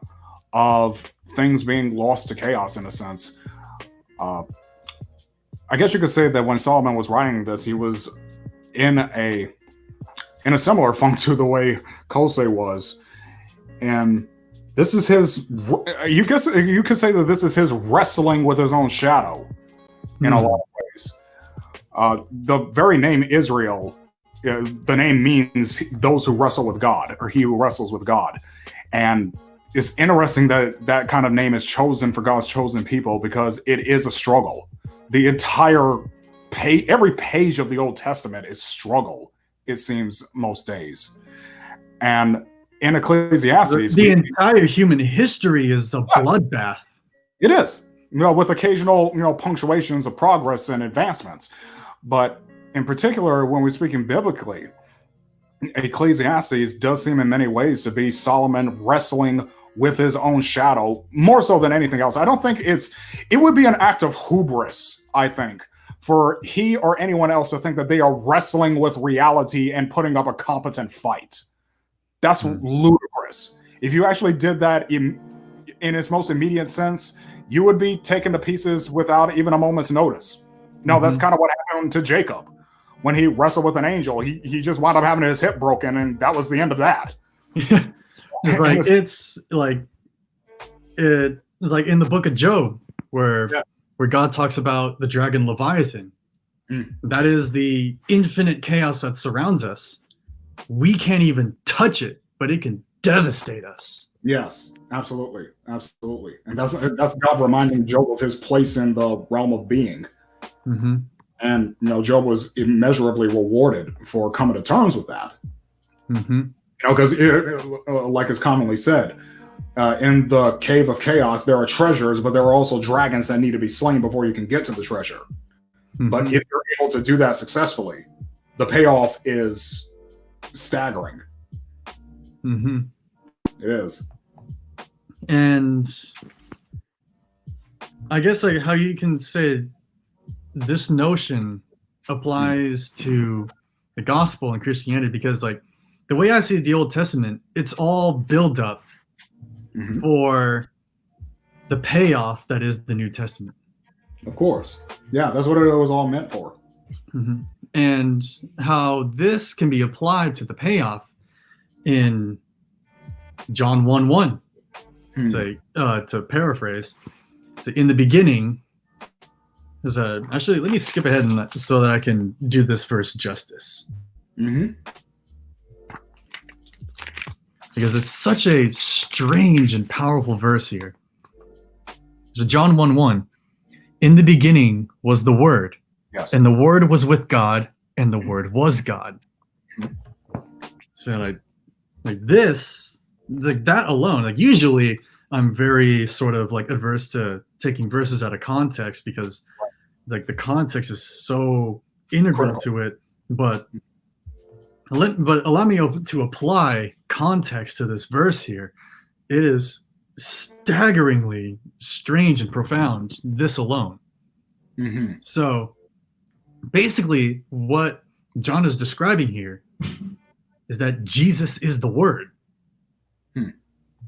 of things being lost to chaos, in a sense. I guess you could say that when Solomon was writing this, he was in a similar funk to the way Kosei was, and this is his. You could say that this is his wrestling with his own shadow, in a lot of ways. The very name Israel, the name means those who wrestle with God, or he who wrestles with God, and it's interesting that that kind of name is chosen for God's chosen people because it is a struggle. The entire every page of the Old Testament is struggle, it seems, most days. And in Ecclesiastes, the entire human history is a bloodbath. It is, with occasional, punctuations of progress and advancements. But in particular, when we're speaking biblically, Ecclesiastes does seem in many ways to be Solomon wrestling with his own shadow, more so than anything else. I don't think it would be an act of hubris, I think, for he or anyone else to think that they are wrestling with reality and putting up a competent fight. That's ludicrous. If you actually did that in its most immediate sense, you would be taken to pieces without even a moment's notice. No, that's kind of what happened to Jacob. When he wrestled with an angel, he just wound up having his hip broken, and that was the end of that. Just like it's like in the book of Job where God talks about the dragon Leviathan. That is the infinite chaos that surrounds us. We can't even touch it, but it can devastate us. Yes, absolutely, absolutely, and that's God reminding Job of his place in the realm of being. And Job was immeasurably rewarded for coming to terms with that. Because like is commonly said, in the cave of chaos there are treasures, but there are also dragons that need to be slain before you can get to the treasure. But if you're able to do that successfully, the payoff is staggering. It is. And I guess like how you can say this notion applies to the gospel and Christianity, because like the way I see the Old Testament, it's all build up for the payoff that is the New Testament. Of course. Yeah, that's what it was all meant for. And how this can be applied to the payoff in John 1:1. Say, to paraphrase, so in the beginning, actually, let me skip ahead so that I can do this verse justice. Because it's such a strange and powerful verse here. So John 1:1, in the beginning was the Word, and the Word was with God, and the Word was God. So like this, like that alone, like usually I'm very sort of like adverse to taking verses out of context because like the context is so integral to it, but allow me to apply context to this verse here. It is staggeringly strange and profound, this alone. So basically what John is describing here is that Jesus is the Word.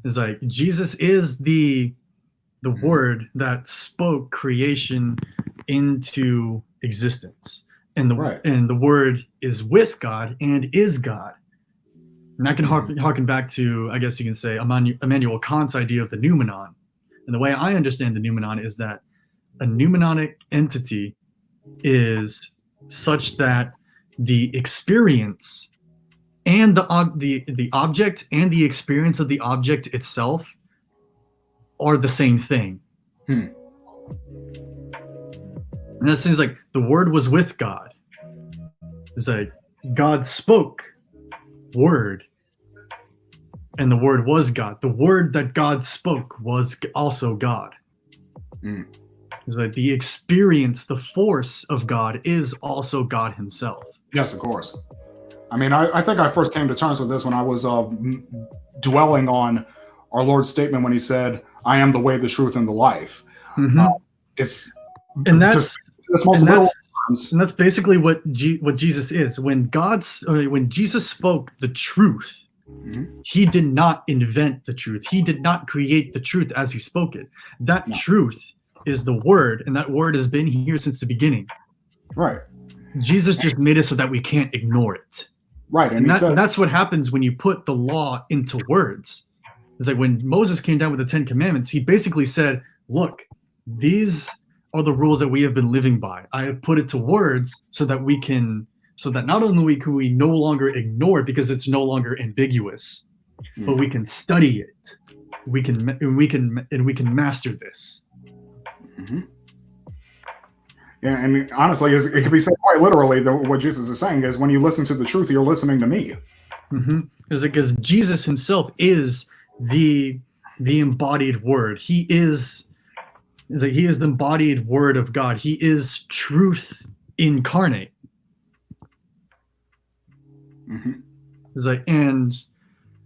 It's like Jesus is the Word that spoke creation into existence, and the Word is with God and is God. And that can harken back to, I guess you can say, Immanuel Kant's idea of the noumenon. And the way I understand the noumenon is that a noumenonic entity is such that the experience and the object and the experience of the object itself are the same thing. And that seems like the Word was with God. It's like God spoke Word, and the Word was God. The Word that God spoke was also God. It's like the experience, the force of God is also God Himself. Yes, of course. I mean, I think I first came to terms with this when I was dwelling on our Lord's statement when He said, "I am the way, the truth, and the life." That's basically what Jesus is. When Jesus spoke the truth, He did not invent the truth. He did not create the truth as He spoke it. That truth is the Word, and that Word has been here since the beginning. Right. Jesus just made it so that we can't ignore it. Right. And that's what happens when you put the law into words. It's like when Moses came down with the 10 Commandments, he basically said, look, these are the rules that we have been living by. I have put it to words so that not only can we no longer ignore it because it's no longer ambiguous, but we can study it. We can master this. Yeah, and honestly, it could be said quite literally that what Jesus is saying is when you listen to the truth, you're listening to me. It's because Jesus Himself is the embodied Word. He is the embodied Word of God. He is truth incarnate. It's like, and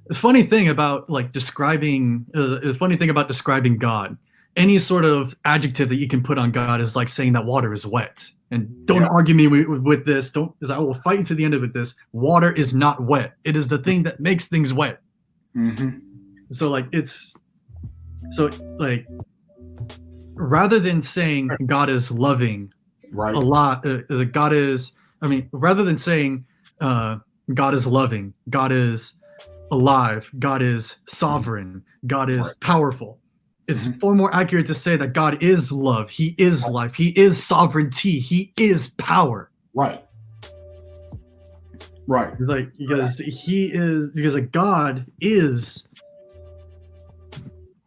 the funny thing about describing God, any sort of adjective that you can put on God is like saying that water is wet. And don't argue me with this. I will fight you to the end of it. This water is not wet. It is the thing that makes things wet. So rather than saying God is loving, right? A lot. Rather than saying God is loving, God is alive. God is sovereign. God is Right. powerful. It's Mhm. far more accurate to say that God is love. He is life. He is sovereignty. He is power. Right. Right. It's like because like God is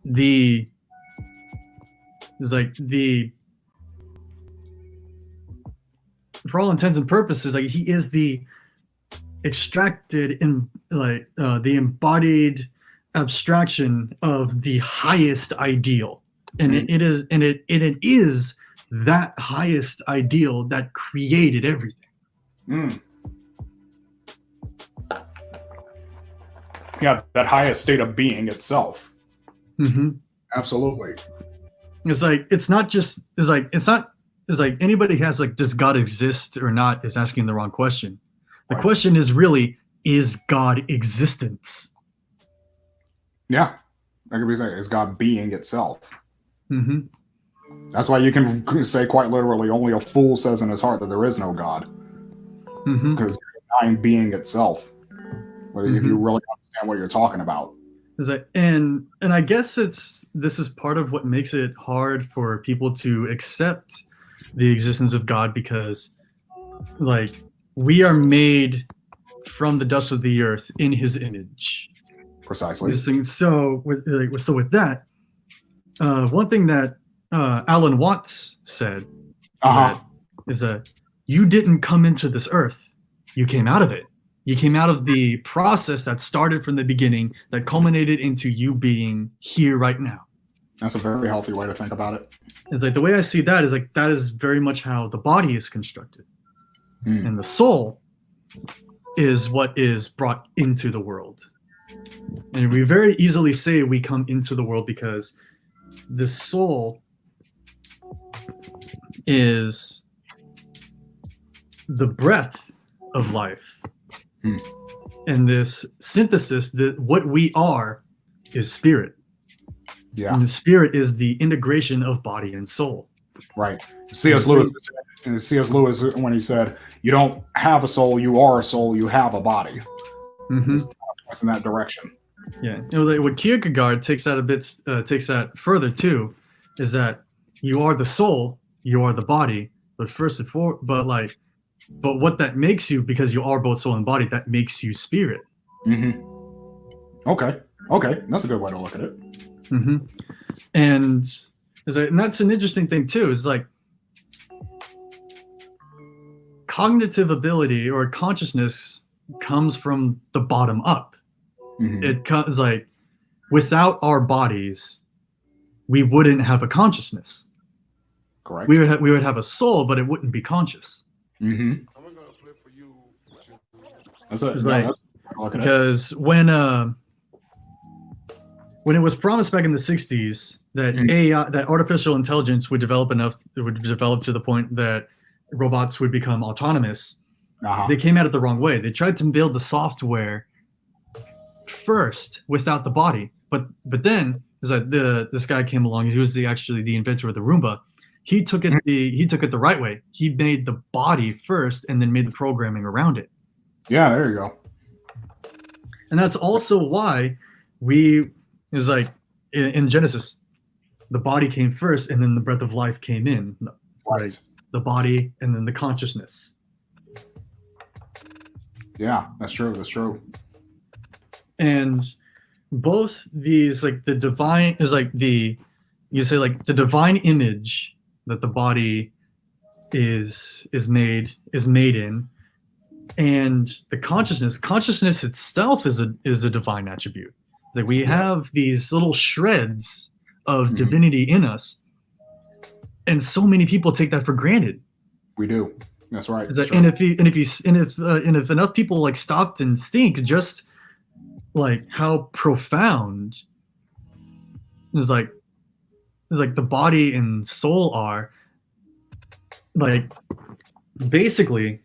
the for all intents and purposes, like he is the extracted in the embodied abstraction of the highest ideal, and it is that highest ideal that created everything. Mm. Yeah, that highest state of being itself. Mm-hmm. Absolutely. It's like it's not anybody has like, does God exist or not, is asking the wrong question. The question is really, is God existence? Yeah, that could be said. Is God being itself? Mm-hmm. That's why you can say quite literally, only a fool says in his heart that there is no God, Mm-hmm. because you're denying being itself. If you really understand what you're talking about. Is that, and I guess this is part of what makes it hard for people to accept the existence of God, because like we are made from the dust of the earth in his image. Precisely. So with that, one thing that Alan Watts said is that you didn't come into this earth, you came out of it. You came out of the process that started from the beginning, that culminated into you being here right now. That's a very healthy way to think about it. It's like the way I see that is like that is very much how the body is constructed. And the soul is what is brought into the world. And we very easily say we come into the world because the soul is the breath of life. And this synthesis, that what we are is spirit. Yeah. And the spirit is the integration of body and soul. Right. C.S. Lewis, when he said, you don't have a soul, you are a soul, you have a body. Mm-hmm. It's in that direction. Yeah. What Kierkegaard takes that further too, is that you are the soul, you are the body, but but what that makes you, because you are both soul and body, that makes you spirit. Mm-hmm. Okay, that's a good way to look at it. Mm-hmm. And that's an interesting thing too. Is like cognitive ability or consciousness comes from the bottom up. Mm-hmm. It comes like without our bodies, we wouldn't have a consciousness. Correct. We would have a soul, but it wouldn't be conscious. Mm-hmm. Because when it was promised back in the 60s that AI, that artificial intelligence would develop to the point that robots would become autonomous, they came at it the wrong way. They tried to build the software first without the body, but then this guy came along. He was actually the inventor of the Roomba. He took it the right way. He made the body first and then made the programming around it. Yeah, there you go. And that's also why in Genesis, the body came first and then the breath of life came in. Right. The body and then the consciousness. Yeah, that's true. And both these, like the divine is like the divine image that the body is made in, and the consciousness itself is a divine attribute. Like we have these little shreds of divinity in us, and so many people take that for granted. We do. That's right. And if enough people like stopped and think just like how profound is like the body and soul are, like basically,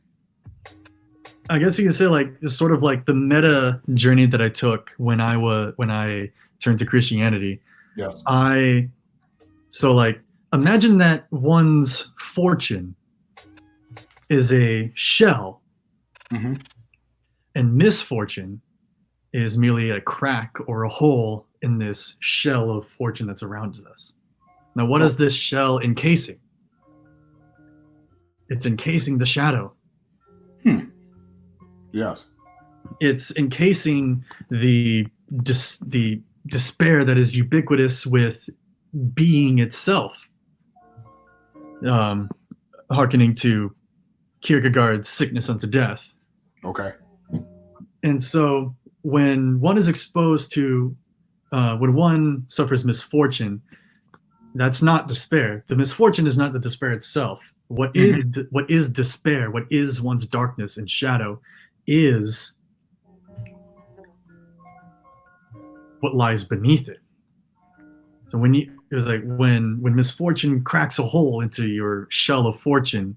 I guess you could say like it's sort of like the meta journey that I took when I turned to Christianity. Yes. So like imagine that one's fortune is a shell, and misfortune is merely a crack or a hole in this shell of fortune that's around us. Now, what is this shell encasing? It's encasing the shadow. Yes. It's encasing the despair that is ubiquitous with being itself. Hearkening to Kierkegaard's Sickness Unto Death. Okay. And so when one is exposed to, when one suffers misfortune, that's not despair. The misfortune is not the despair itself. What is despair? What is one's darkness and shadow is what lies beneath it. So it was like when misfortune cracks a hole into your shell of fortune,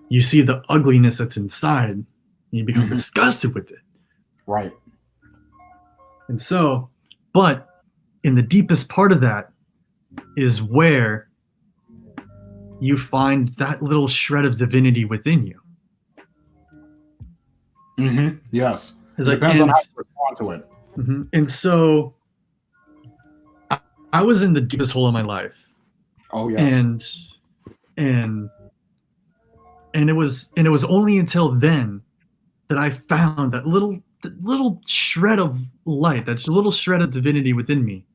you see the ugliness that's inside, and you become disgusted with it. Right. And so, but in the deepest part of that is where you find that little shred of divinity within you. Yes. It depends on how you respond to it. And so I was in the deepest hole of my life. Oh yes. And it was only until then that I found that little shred of light, that little shred of divinity within me.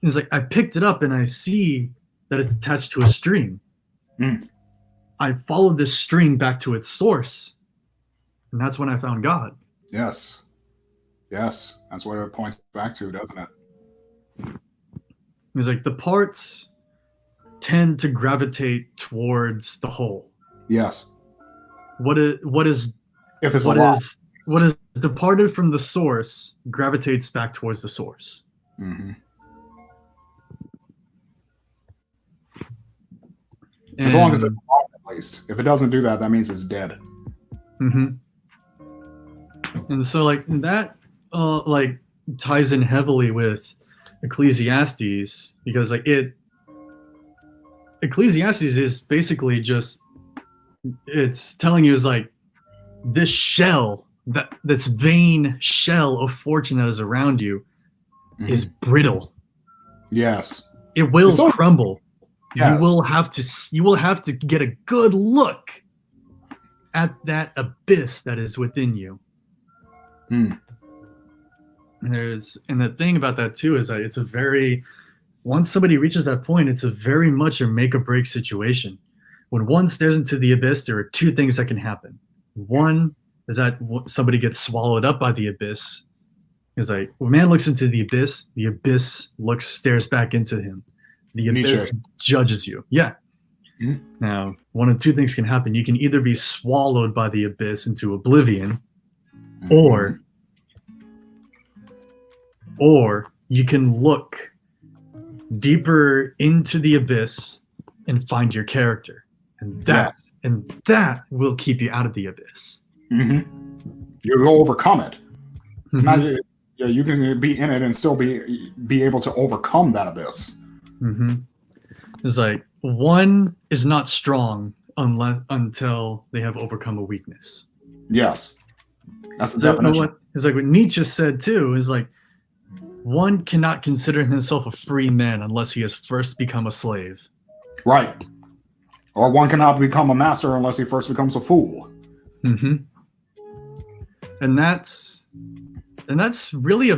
It's like I picked it up and I see that it's attached to a string. I followed this string back to its source, and that's when I found God. Yes. Yes. That's what it points back to, doesn't it? It's like the parts tend to gravitate towards the whole. Yes. What is departed from the source gravitates back towards the source. As long as it's alive, at least. If it doesn't do that, that means it's dead. And so like that like ties in heavily with Ecclesiastes, because like Ecclesiastes is basically just, it's telling you is like this shell, this vain shell of fortune that is around you is brittle. Yes. It will crumble. Yes. You will have to get a good look at that abyss that is within you. And the thing about that too is that once somebody reaches that point, it's a very much a make or break situation. When one stares into the abyss, there are two things that can happen. One is that somebody gets swallowed up by the abyss. It's like when man looks into the abyss stares back into him. The abyss judges you. Yeah. Now, one of two things can happen. You can either be swallowed by the abyss into oblivion, or you can look deeper into the abyss and find your character, and that will keep you out of the abyss. You'll overcome it. You can be in it and still be able to overcome that abyss. It's like one is not strong until they have overcome a weakness. Yes, that's the definition. It's like what Nietzsche said too. Is like one cannot consider himself a free man unless he has first become a slave. Right. Or one cannot become a master unless he first becomes a fool. And that's really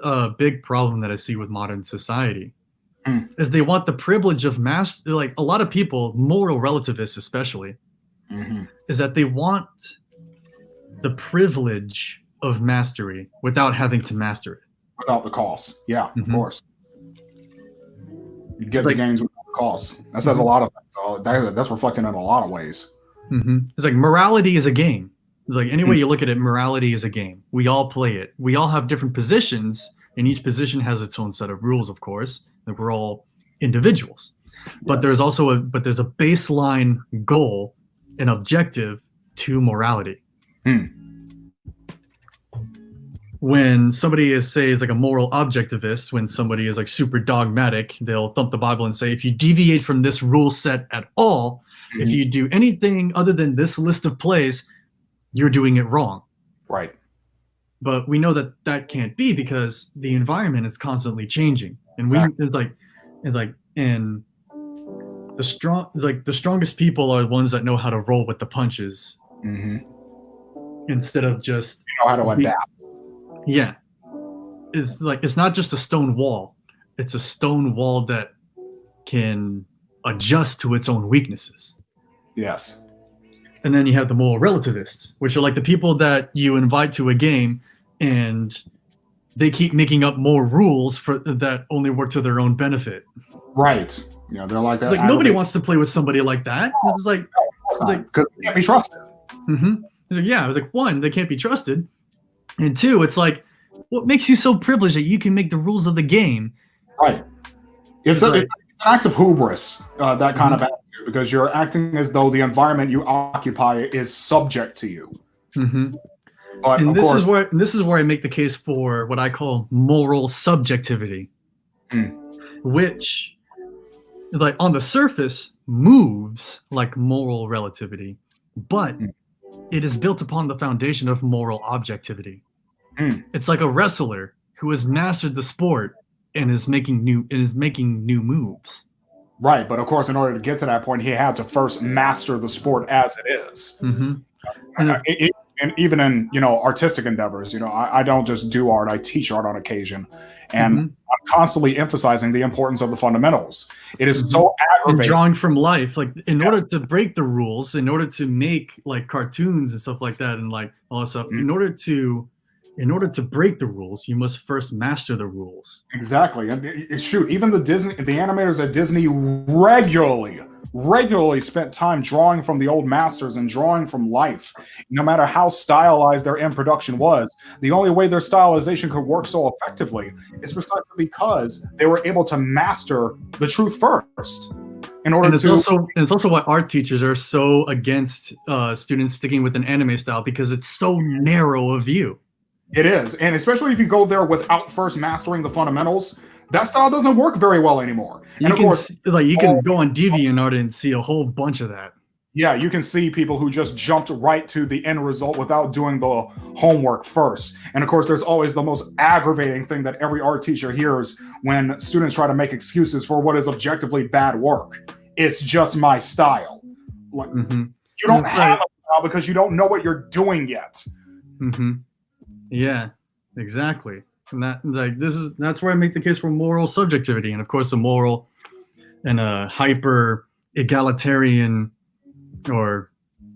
a big problem that I see with modern society. Is they want the privilege of master. Like a lot of people, moral relativists especially, is that they want the privilege of mastery without having to master it. Without the cost. Yeah, of course. You get the gains without the cost. That says a lot of things. That's reflected in a lot of ways. It's like morality is a game. It's like any way you look at it, morality is a game. We all play it. We all have different positions, and each position has its own set of rules, of course. Like we're all individuals. But there's also a baseline goal, an objective to morality. when somebody is like a moral objectivist, when somebody is like super dogmatic, they'll thump the Bible and say, if you deviate from this rule set at all, if you do anything other than this list of plays, you're doing it wrong. Right. But we know that that can't be because the environment is constantly changing, and and the strongest people are the ones that know how to roll with the punches, instead of just know how to adapt. Yeah, it's not just a stone wall; it's a stone wall that can adjust to its own weaknesses. Yes. And then you have the moral relativists, which are like the people that you invite to a game, and they keep making up more rules for that only work to their own benefit. Right. You know, they're like nobody wants to play with somebody like that. It's like because they can't be trusted. It's like, yeah, it was like, one, they can't be trusted, and two, it's like, what makes you so privileged that you can make the rules of the game? Right. It's an act of hubris, that kind of attitude, because you're acting as though the environment you occupy is subject to you. But and this is where I make the case for what I call moral subjectivity, which, like, on the surface moves like moral relativity, but it is built upon the foundation of moral objectivity. It's like a wrestler who has mastered the sport and is making new moves. Right, but of course, in order to get to that point, he had to first master the sport as it is. And even in, you know, artistic endeavors, you know, I don't just do art; I teach art on occasion, and I'm constantly emphasizing the importance of the fundamentals. It is so aggravating. And drawing from life, like, in order to break the rules, in order to make like cartoons and stuff like that, and like all that stuff, in order to break the rules, you must first master the rules. Exactly. And shoot, even the animators at Disney regularly spent time drawing from the old masters and drawing from life. No matter how stylized their end production was, the only way their stylization could work so effectively is precisely because they were able to master the truth first. It's also why art teachers are so against students sticking with an anime style, because it's so narrow a view. It is, and especially if you go there without first mastering the fundamentals, that style doesn't work very well anymore. You can go on DeviantArt and see a whole bunch of that. Yeah, you can see people who just jumped right to the end result without doing the homework first. And of course, there's always the most aggravating thing that every art teacher hears when students try to make excuses for what is objectively bad work. It's just my style. Like, you don't have a style because you don't know what you're doing yet. Yeah, exactly. And that's where I make the case for moral subjectivity. And of course, the moral and a hyper egalitarian or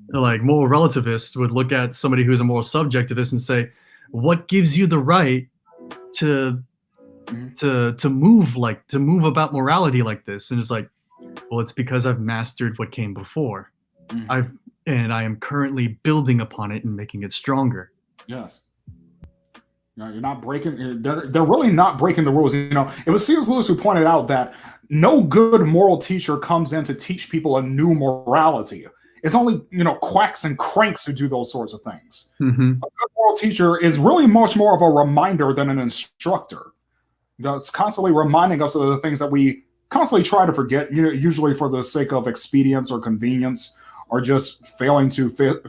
like moral relativist would look at somebody who's a moral subjectivist and say, what gives you the right to move about morality like this? And it's like, well, it's because I've mastered what came before. I am currently building upon it and making it stronger. Yes. You know, you're not breaking. They're really not breaking the rules. You know, it was C.S. Lewis who pointed out that no good moral teacher comes in to teach people a new morality. It's only, you know, quacks and cranks who do those sorts of things. A good moral teacher is really much more of a reminder than an instructor. You know, it's constantly reminding us of the things that we constantly try to forget. You know, usually for the sake of expedience or convenience, or just failing to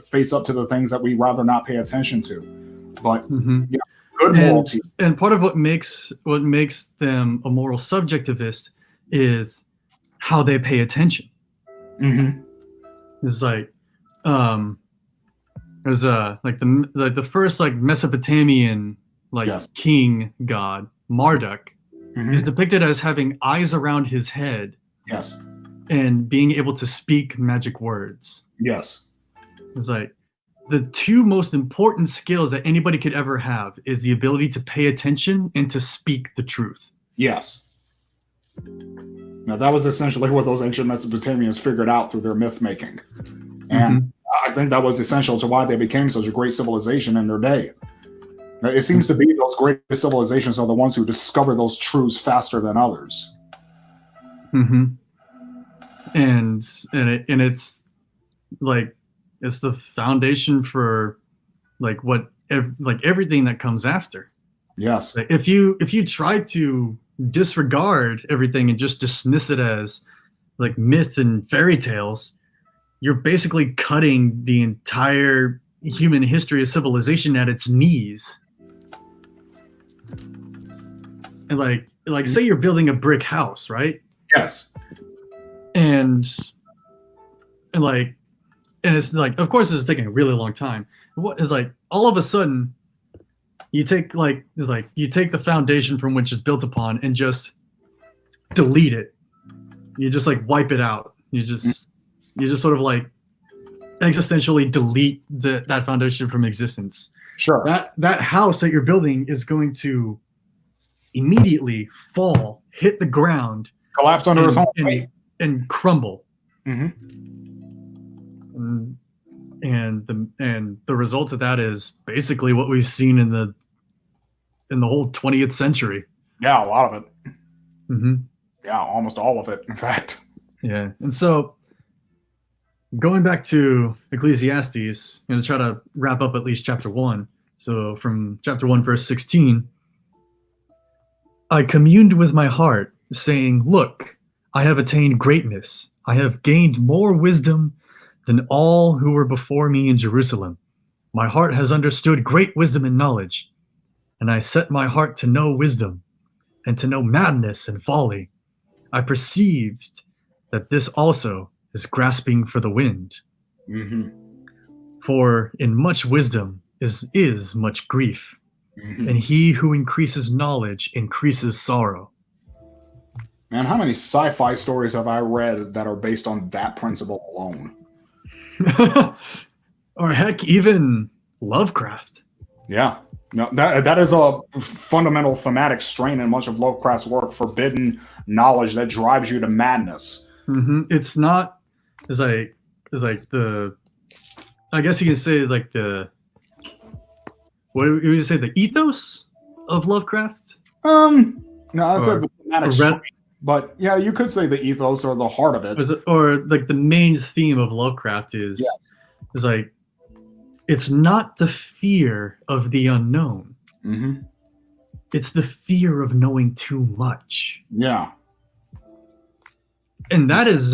face up to the things that we rather not pay attention to. But yeah. And part of what makes them a moral subjectivist is how they pay attention. It's like there's like the first like Mesopotamian king god Marduk is depicted as having eyes around his head. Yes. And being able to speak magic words. Yes. It's like the two most important skills that anybody could ever have is the ability to pay attention and to speak the truth. Yes. Now, that was essentially what those ancient Mesopotamians figured out through their myth making. And I think that was essential to why they became such a great civilization in their day. Now, it seems to be those great civilizations are the ones who discover those truths faster than others. And it's like, it's the foundation for like what everything that comes after. Yes. Like if you try to disregard everything and just dismiss it as like myth and fairy tales, you're basically cutting the entire human history of civilization at its knees. And like say you're building a brick house, right? Yes. And it's like, of course, this is taking a really long time. What is like all of a sudden, you take the foundation from which it's built upon and just delete it. You just like wipe it out. You just sort of like existentially delete that foundation from existence. Sure. That house that you're building is going to immediately fall, hit the ground, Collapse under its own weight, and crumble. Mm-hmm. And the result of that is basically what we've seen in the whole 20th century. Yeah, a lot of it. Mm-hmm. Yeah, almost all of it, in fact. Yeah, and so going back to Ecclesiastes, I'm going to try to wrap up at least chapter 1. So from chapter 1, verse 16, I communed with my heart, saying, "Look, I have attained greatness. I have gained more wisdom than all who were before me in Jerusalem. My heart has understood great wisdom and knowledge, and I set my heart to know wisdom and to know madness and folly. I perceived that this also is grasping for the wind. Mm-hmm. For in much wisdom is much grief, and he who increases knowledge increases sorrow." Man, how many sci-fi stories have I read that are based on that principle alone? Or heck, even Lovecraft. Yeah. No, that is a fundamental thematic strain in much of Lovecraft's work, forbidden knowledge that drives you to madness. Mm-hmm. It's like the, I guess you can say like the, what would you say, the ethos of Lovecraft? No, I said the thematic strain, but yeah, you could say the ethos or the heart of it. Or like the main theme of Lovecraft is like, it's not the fear of the unknown. Mm-hmm. It's the fear of knowing too much. Yeah. And that is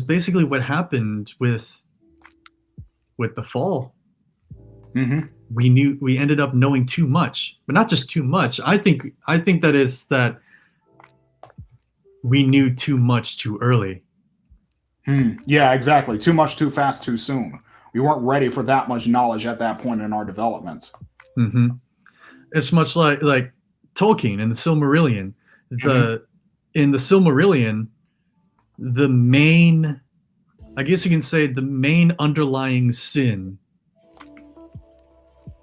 basically what happened with the fall. Mm-hmm. We ended up knowing too much, but not just too much. I think that is that we knew too much too early. Yeah, exactly. Too much, too fast, too soon. We weren't ready for that much knowledge at that point in our development. Mm-hmm. It's much like Tolkien and the Silmarillion. In the Silmarillion, the main, I guess you can say, the main underlying sin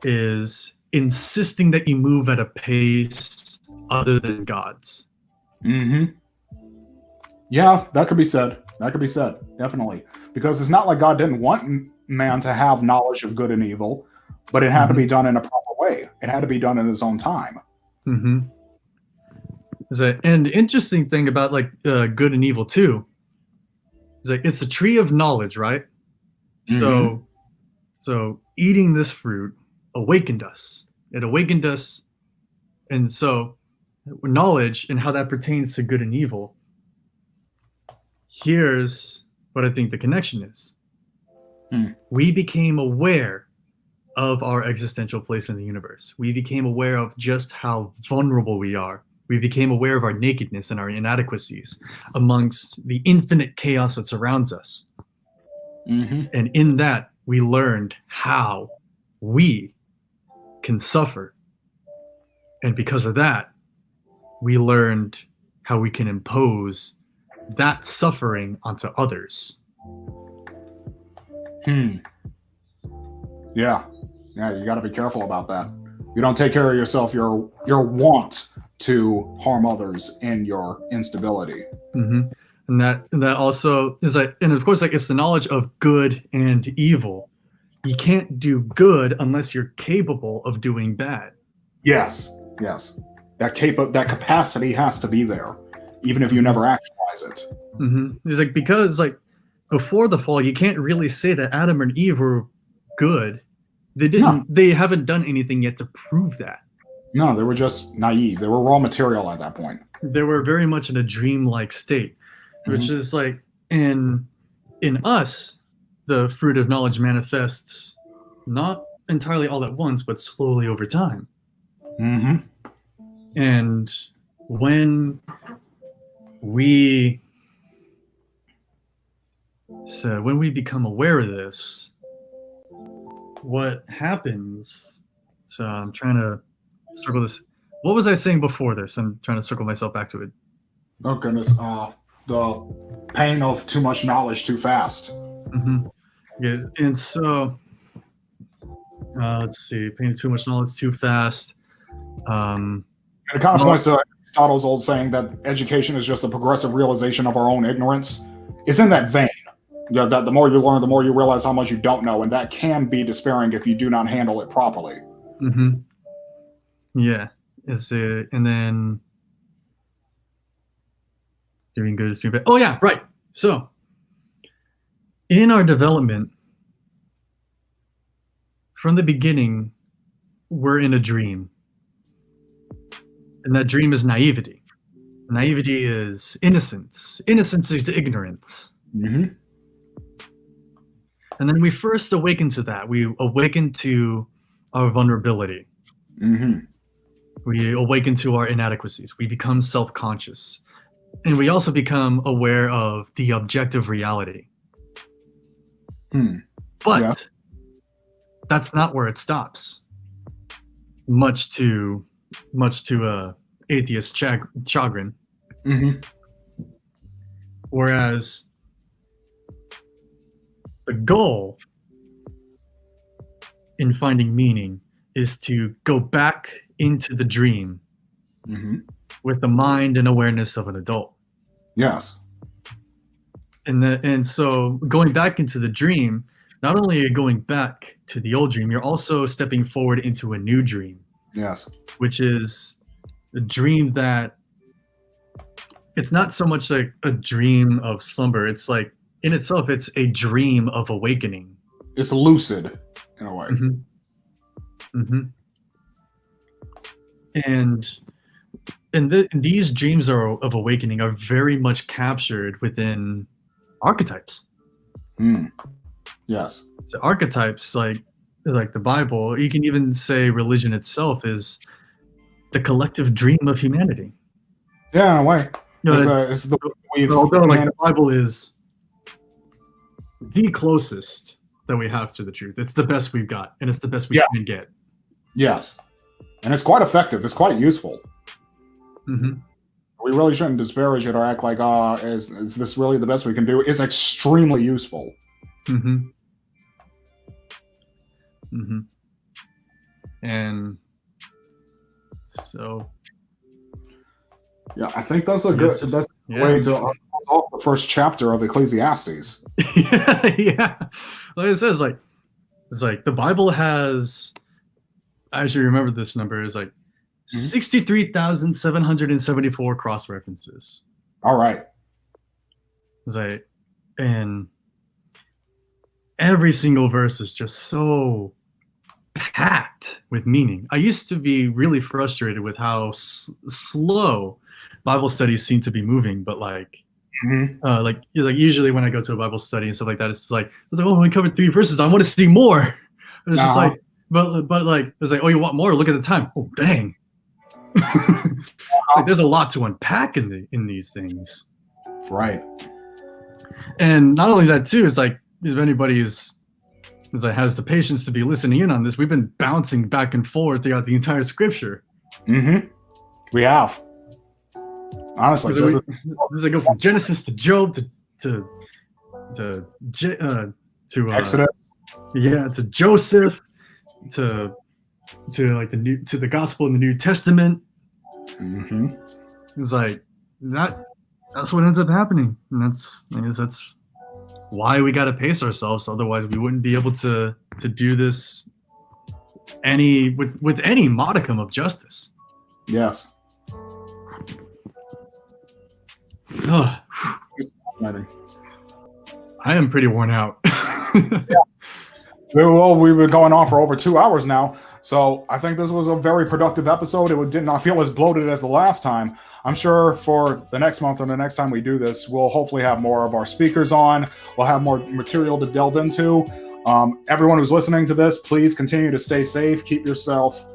is insisting that you move at a pace other than God's. Mm-hmm. Yeah, that could be said. That could be said, definitely. Because it's not like God didn't want man to have knowledge of good and evil, but it had to be done in a proper way. It had to be done in his own time. Mm-hmm. And the interesting thing about like good and evil too is like it's a tree of knowledge, right? Mm-hmm. So eating this fruit awakened us. It awakened us, and so knowledge and how that pertains to good and evil. Here's what I think the connection is. We became aware of our existential place in the universe. We became aware of just how vulnerable we are. We became aware of our nakedness and our inadequacies amongst the infinite chaos that surrounds us. Mm-hmm. And in that, we learned how we can suffer. And because of that, we learned how we can impose that suffering onto others. Yeah, you got to be careful about that. You don't take care of yourself, you're want to harm others in your instability. Mm-hmm. And that also is like, and of course, like it's the knowledge of good and evil. You can't do good unless you're capable of doing bad. Yes. That capacity has to be there, even if you never actualize it. Mm-hmm. It's like, because like before the fall, you can't really say that Adam and Eve were good They haven't done anything yet to prove that. No, they were just naive. They were raw material at that point. They were very much in a dreamlike state, which is like in us, the fruit of knowledge manifests not entirely all at once, but slowly over time. And when we become aware of this, what happens? So I'm trying to circle this. What was I saying before this? I'm trying to circle myself back to it. Oh goodness, the pain of too much knowledge too fast. Yeah, and so let's see, pain of too much knowledge too fast. And it kind of points to Aristotle's old saying that education is just a progressive realization of our own ignorance. It's in that vein. Yeah, that the more you learn, the more you realize how much you don't know, and that can be despairing if you do not handle it properly. Yeah, and then doing good is doing bad. Oh yeah, right. So in our development, from the beginning, we're in a dream, and that dream is naivety. Naivety is innocence. Innocence is ignorance. And then we first awaken to that. We awaken to our vulnerability. We awaken to our inadequacies. We become self-conscious. And we also become aware of the objective reality. But that's not where it stops. Much to atheist chagrin. Whereas the goal in finding meaning is to go back into the dream with the mind and awareness of an adult. Yes. And so going back into the dream, not only are you going back to the old dream, you're also stepping forward into a new dream. Yes. Which is a dream that it's not so much like a dream of slumber. It's like in itself, it's a dream of awakening. It's lucid in a way. And these dreams of awakening are very much captured within archetypes. Yes. So archetypes, like the Bible, you can even say religion itself is the collective dream of humanity. Yeah, in a way. It's the Bible is the closest that we have to the truth. It's the best we've got, and it's the best we can get. Yes. And it's quite effective. It's quite useful. We really shouldn't disparage it or act like, is this really the best we can do? It's extremely useful. And so, yeah, I think that's a good way to off the first chapter of Ecclesiastes. Yeah, like it says, it's like the Bible has. I actually remember this number is like 63,774 cross references. All right. It's like, and every single verse is just so packed with meaning. I used to be really frustrated with how slow Bible studies seem to be moving, but like usually when I go to a Bible study and stuff like that, it's like, oh, we covered 3 verses. I want to see more. And it's just like, but like, it's like, oh, you want more? Look at the time. Oh, dang. It's like there's a lot to unpack in these things. Right. And not only that too, it's like if anybody has the patience to be listening in on this, we've been bouncing back and forth throughout the entire scripture. We have. Honestly, does it go from Genesis to Job to Exodus? Yeah, to Joseph, to like the gospel in the New Testament. It's like that's what ends up happening, and that's why we got to pace ourselves. Otherwise, we wouldn't be able to do this with any modicum of justice. Yes. I am pretty worn out. Well, we've been going on for over 2 hours now, so I think this was a very productive episode. It did not feel as bloated as the last time. I'm sure for the next month and the next time we do this, we'll hopefully have more of our speakers on. We'll have more material to delve into. Everyone who's listening to this, please continue to stay safe. Keep yourself,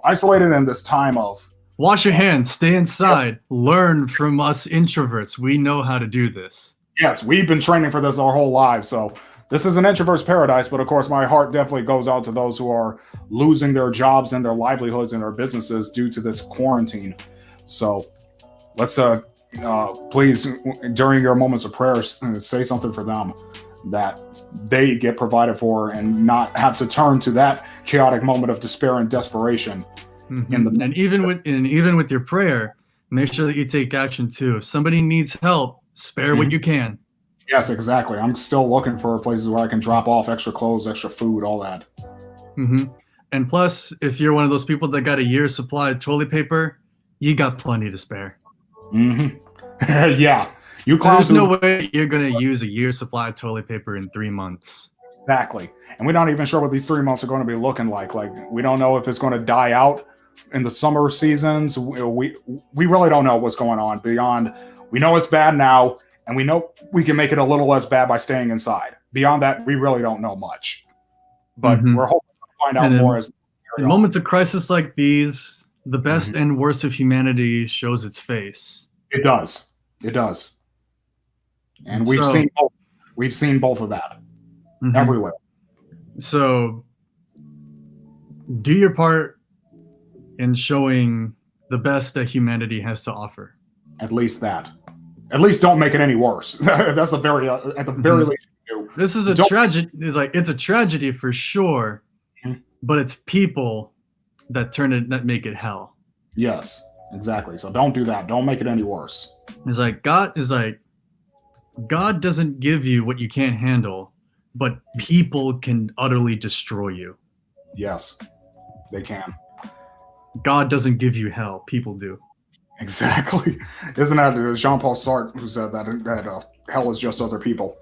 isolated in this time of. Wash your hands. Stay inside. Learn from us introverts. We know how to do this. Yes, we've been training for this our whole lives, so. This is an introvert's paradise, but of course, my heart definitely goes out to those who are losing their jobs and their livelihoods and their businesses due to this quarantine. So let's please, during your moments of prayer, say something for them that they get provided for and not have to turn to that chaotic moment of despair and desperation. Mm-hmm. And even with your prayer, make sure that you take action too. If somebody needs help, spare what you can. Yes, exactly. I'm still looking for places where I can drop off extra clothes, extra food, all that. Mm-hmm. And plus, if you're one of those people that got a year's supply of toilet paper, you got plenty to spare. Mm-hmm. Yeah. There's no way you're going to use a year's supply of toilet paper in 3 months. Exactly. And we're not even sure what these 3 months are going to be looking like. Like, we don't know if it's going to die out in the summer seasons. We really don't know what's going on beyond. We know it's bad now. And we know we can make it a little less bad by staying inside. Beyond that, we really don't know much. But we're hoping to find out more as in moments of crisis like these, the best and worst of humanity shows its face. It does. It does. And we've seen both of that everywhere. So do your part in showing the best that humanity has to offer. At least that. At least don't make it any worse. That's at the very least. This is a tragedy. It's a tragedy for sure, but it's people that make it hell. Yes, exactly. So don't do that. Don't make it any worse. It's like God doesn't give you what you can't handle, but people can utterly destroy you. Yes, they can. God doesn't give you hell. People do. Exactly. Isn't that Jean-Paul Sartre who said that hell is just other people?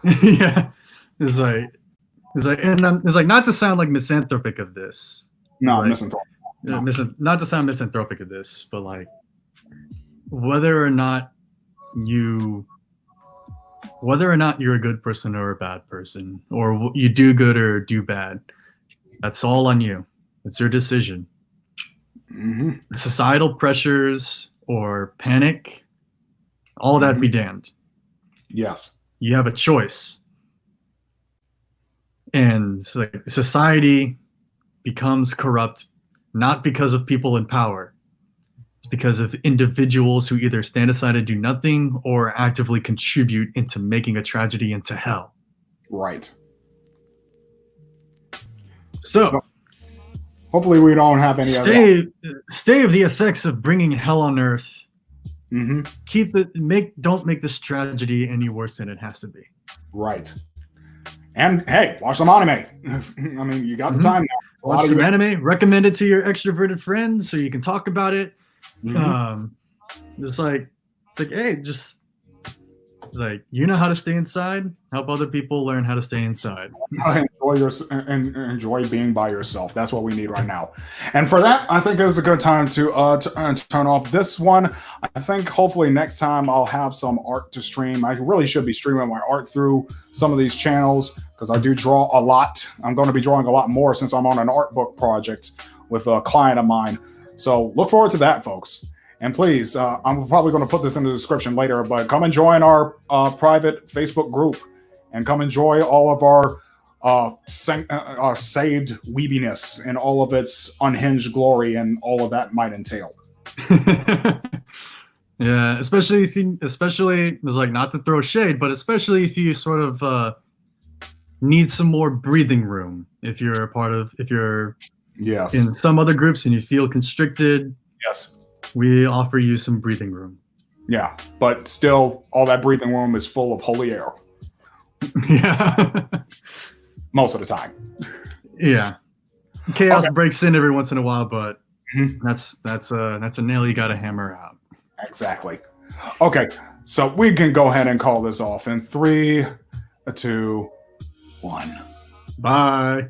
Yeah. It's like not to sound like misanthropic of this. No, misanthropic. Not to sound misanthropic of this, but like whether or not you're a good person or a bad person, or you do good or do bad, that's all on you. It's your decision. Societal pressures or panic, all that be damned. Yes. You have a choice. And so, like, society becomes corrupt not because of people in power. It's because of individuals who either stand aside and do nothing or actively contribute into making a tragedy into hell. Right. So hopefully we don't have any stave the effects of bringing hell on earth. Don't make this tragedy any worse than it has to be. Right. And hey, watch some anime. I mean, you got the time now. Watch some anime. Recommend it to your extroverted friends so you can talk about it. It's like, hey, just like, you know how to stay inside. Help other people learn how to stay inside. Enjoy being by yourself. That's what we need right now. And for that, I think it's a good time to turn off this one. I think hopefully next time I'll have some art to stream. I really should be streaming my art through some of these channels because I do draw a lot. I'm going to be drawing a lot more since I'm on an art book project with a client of mine. So look forward to that, folks. And please, I'm probably going to put this in the description later, but come and join our private Facebook group and come enjoy all of our saved weebiness and all of its unhinged glory and all of that might entail. Yeah, especially it's like, not to throw shade, but especially if you sort of need some more breathing room. If you're in some other groups and you feel constricted. Yes. We offer you some breathing room. Yeah, but still, all that breathing room is full of holy air. Yeah. Most of the time. Yeah. Chaos breaks in every once in a while, but that's a nail you got to hammer out. Exactly. Okay, so we can go ahead and call this off in 3, 2, one. Bye.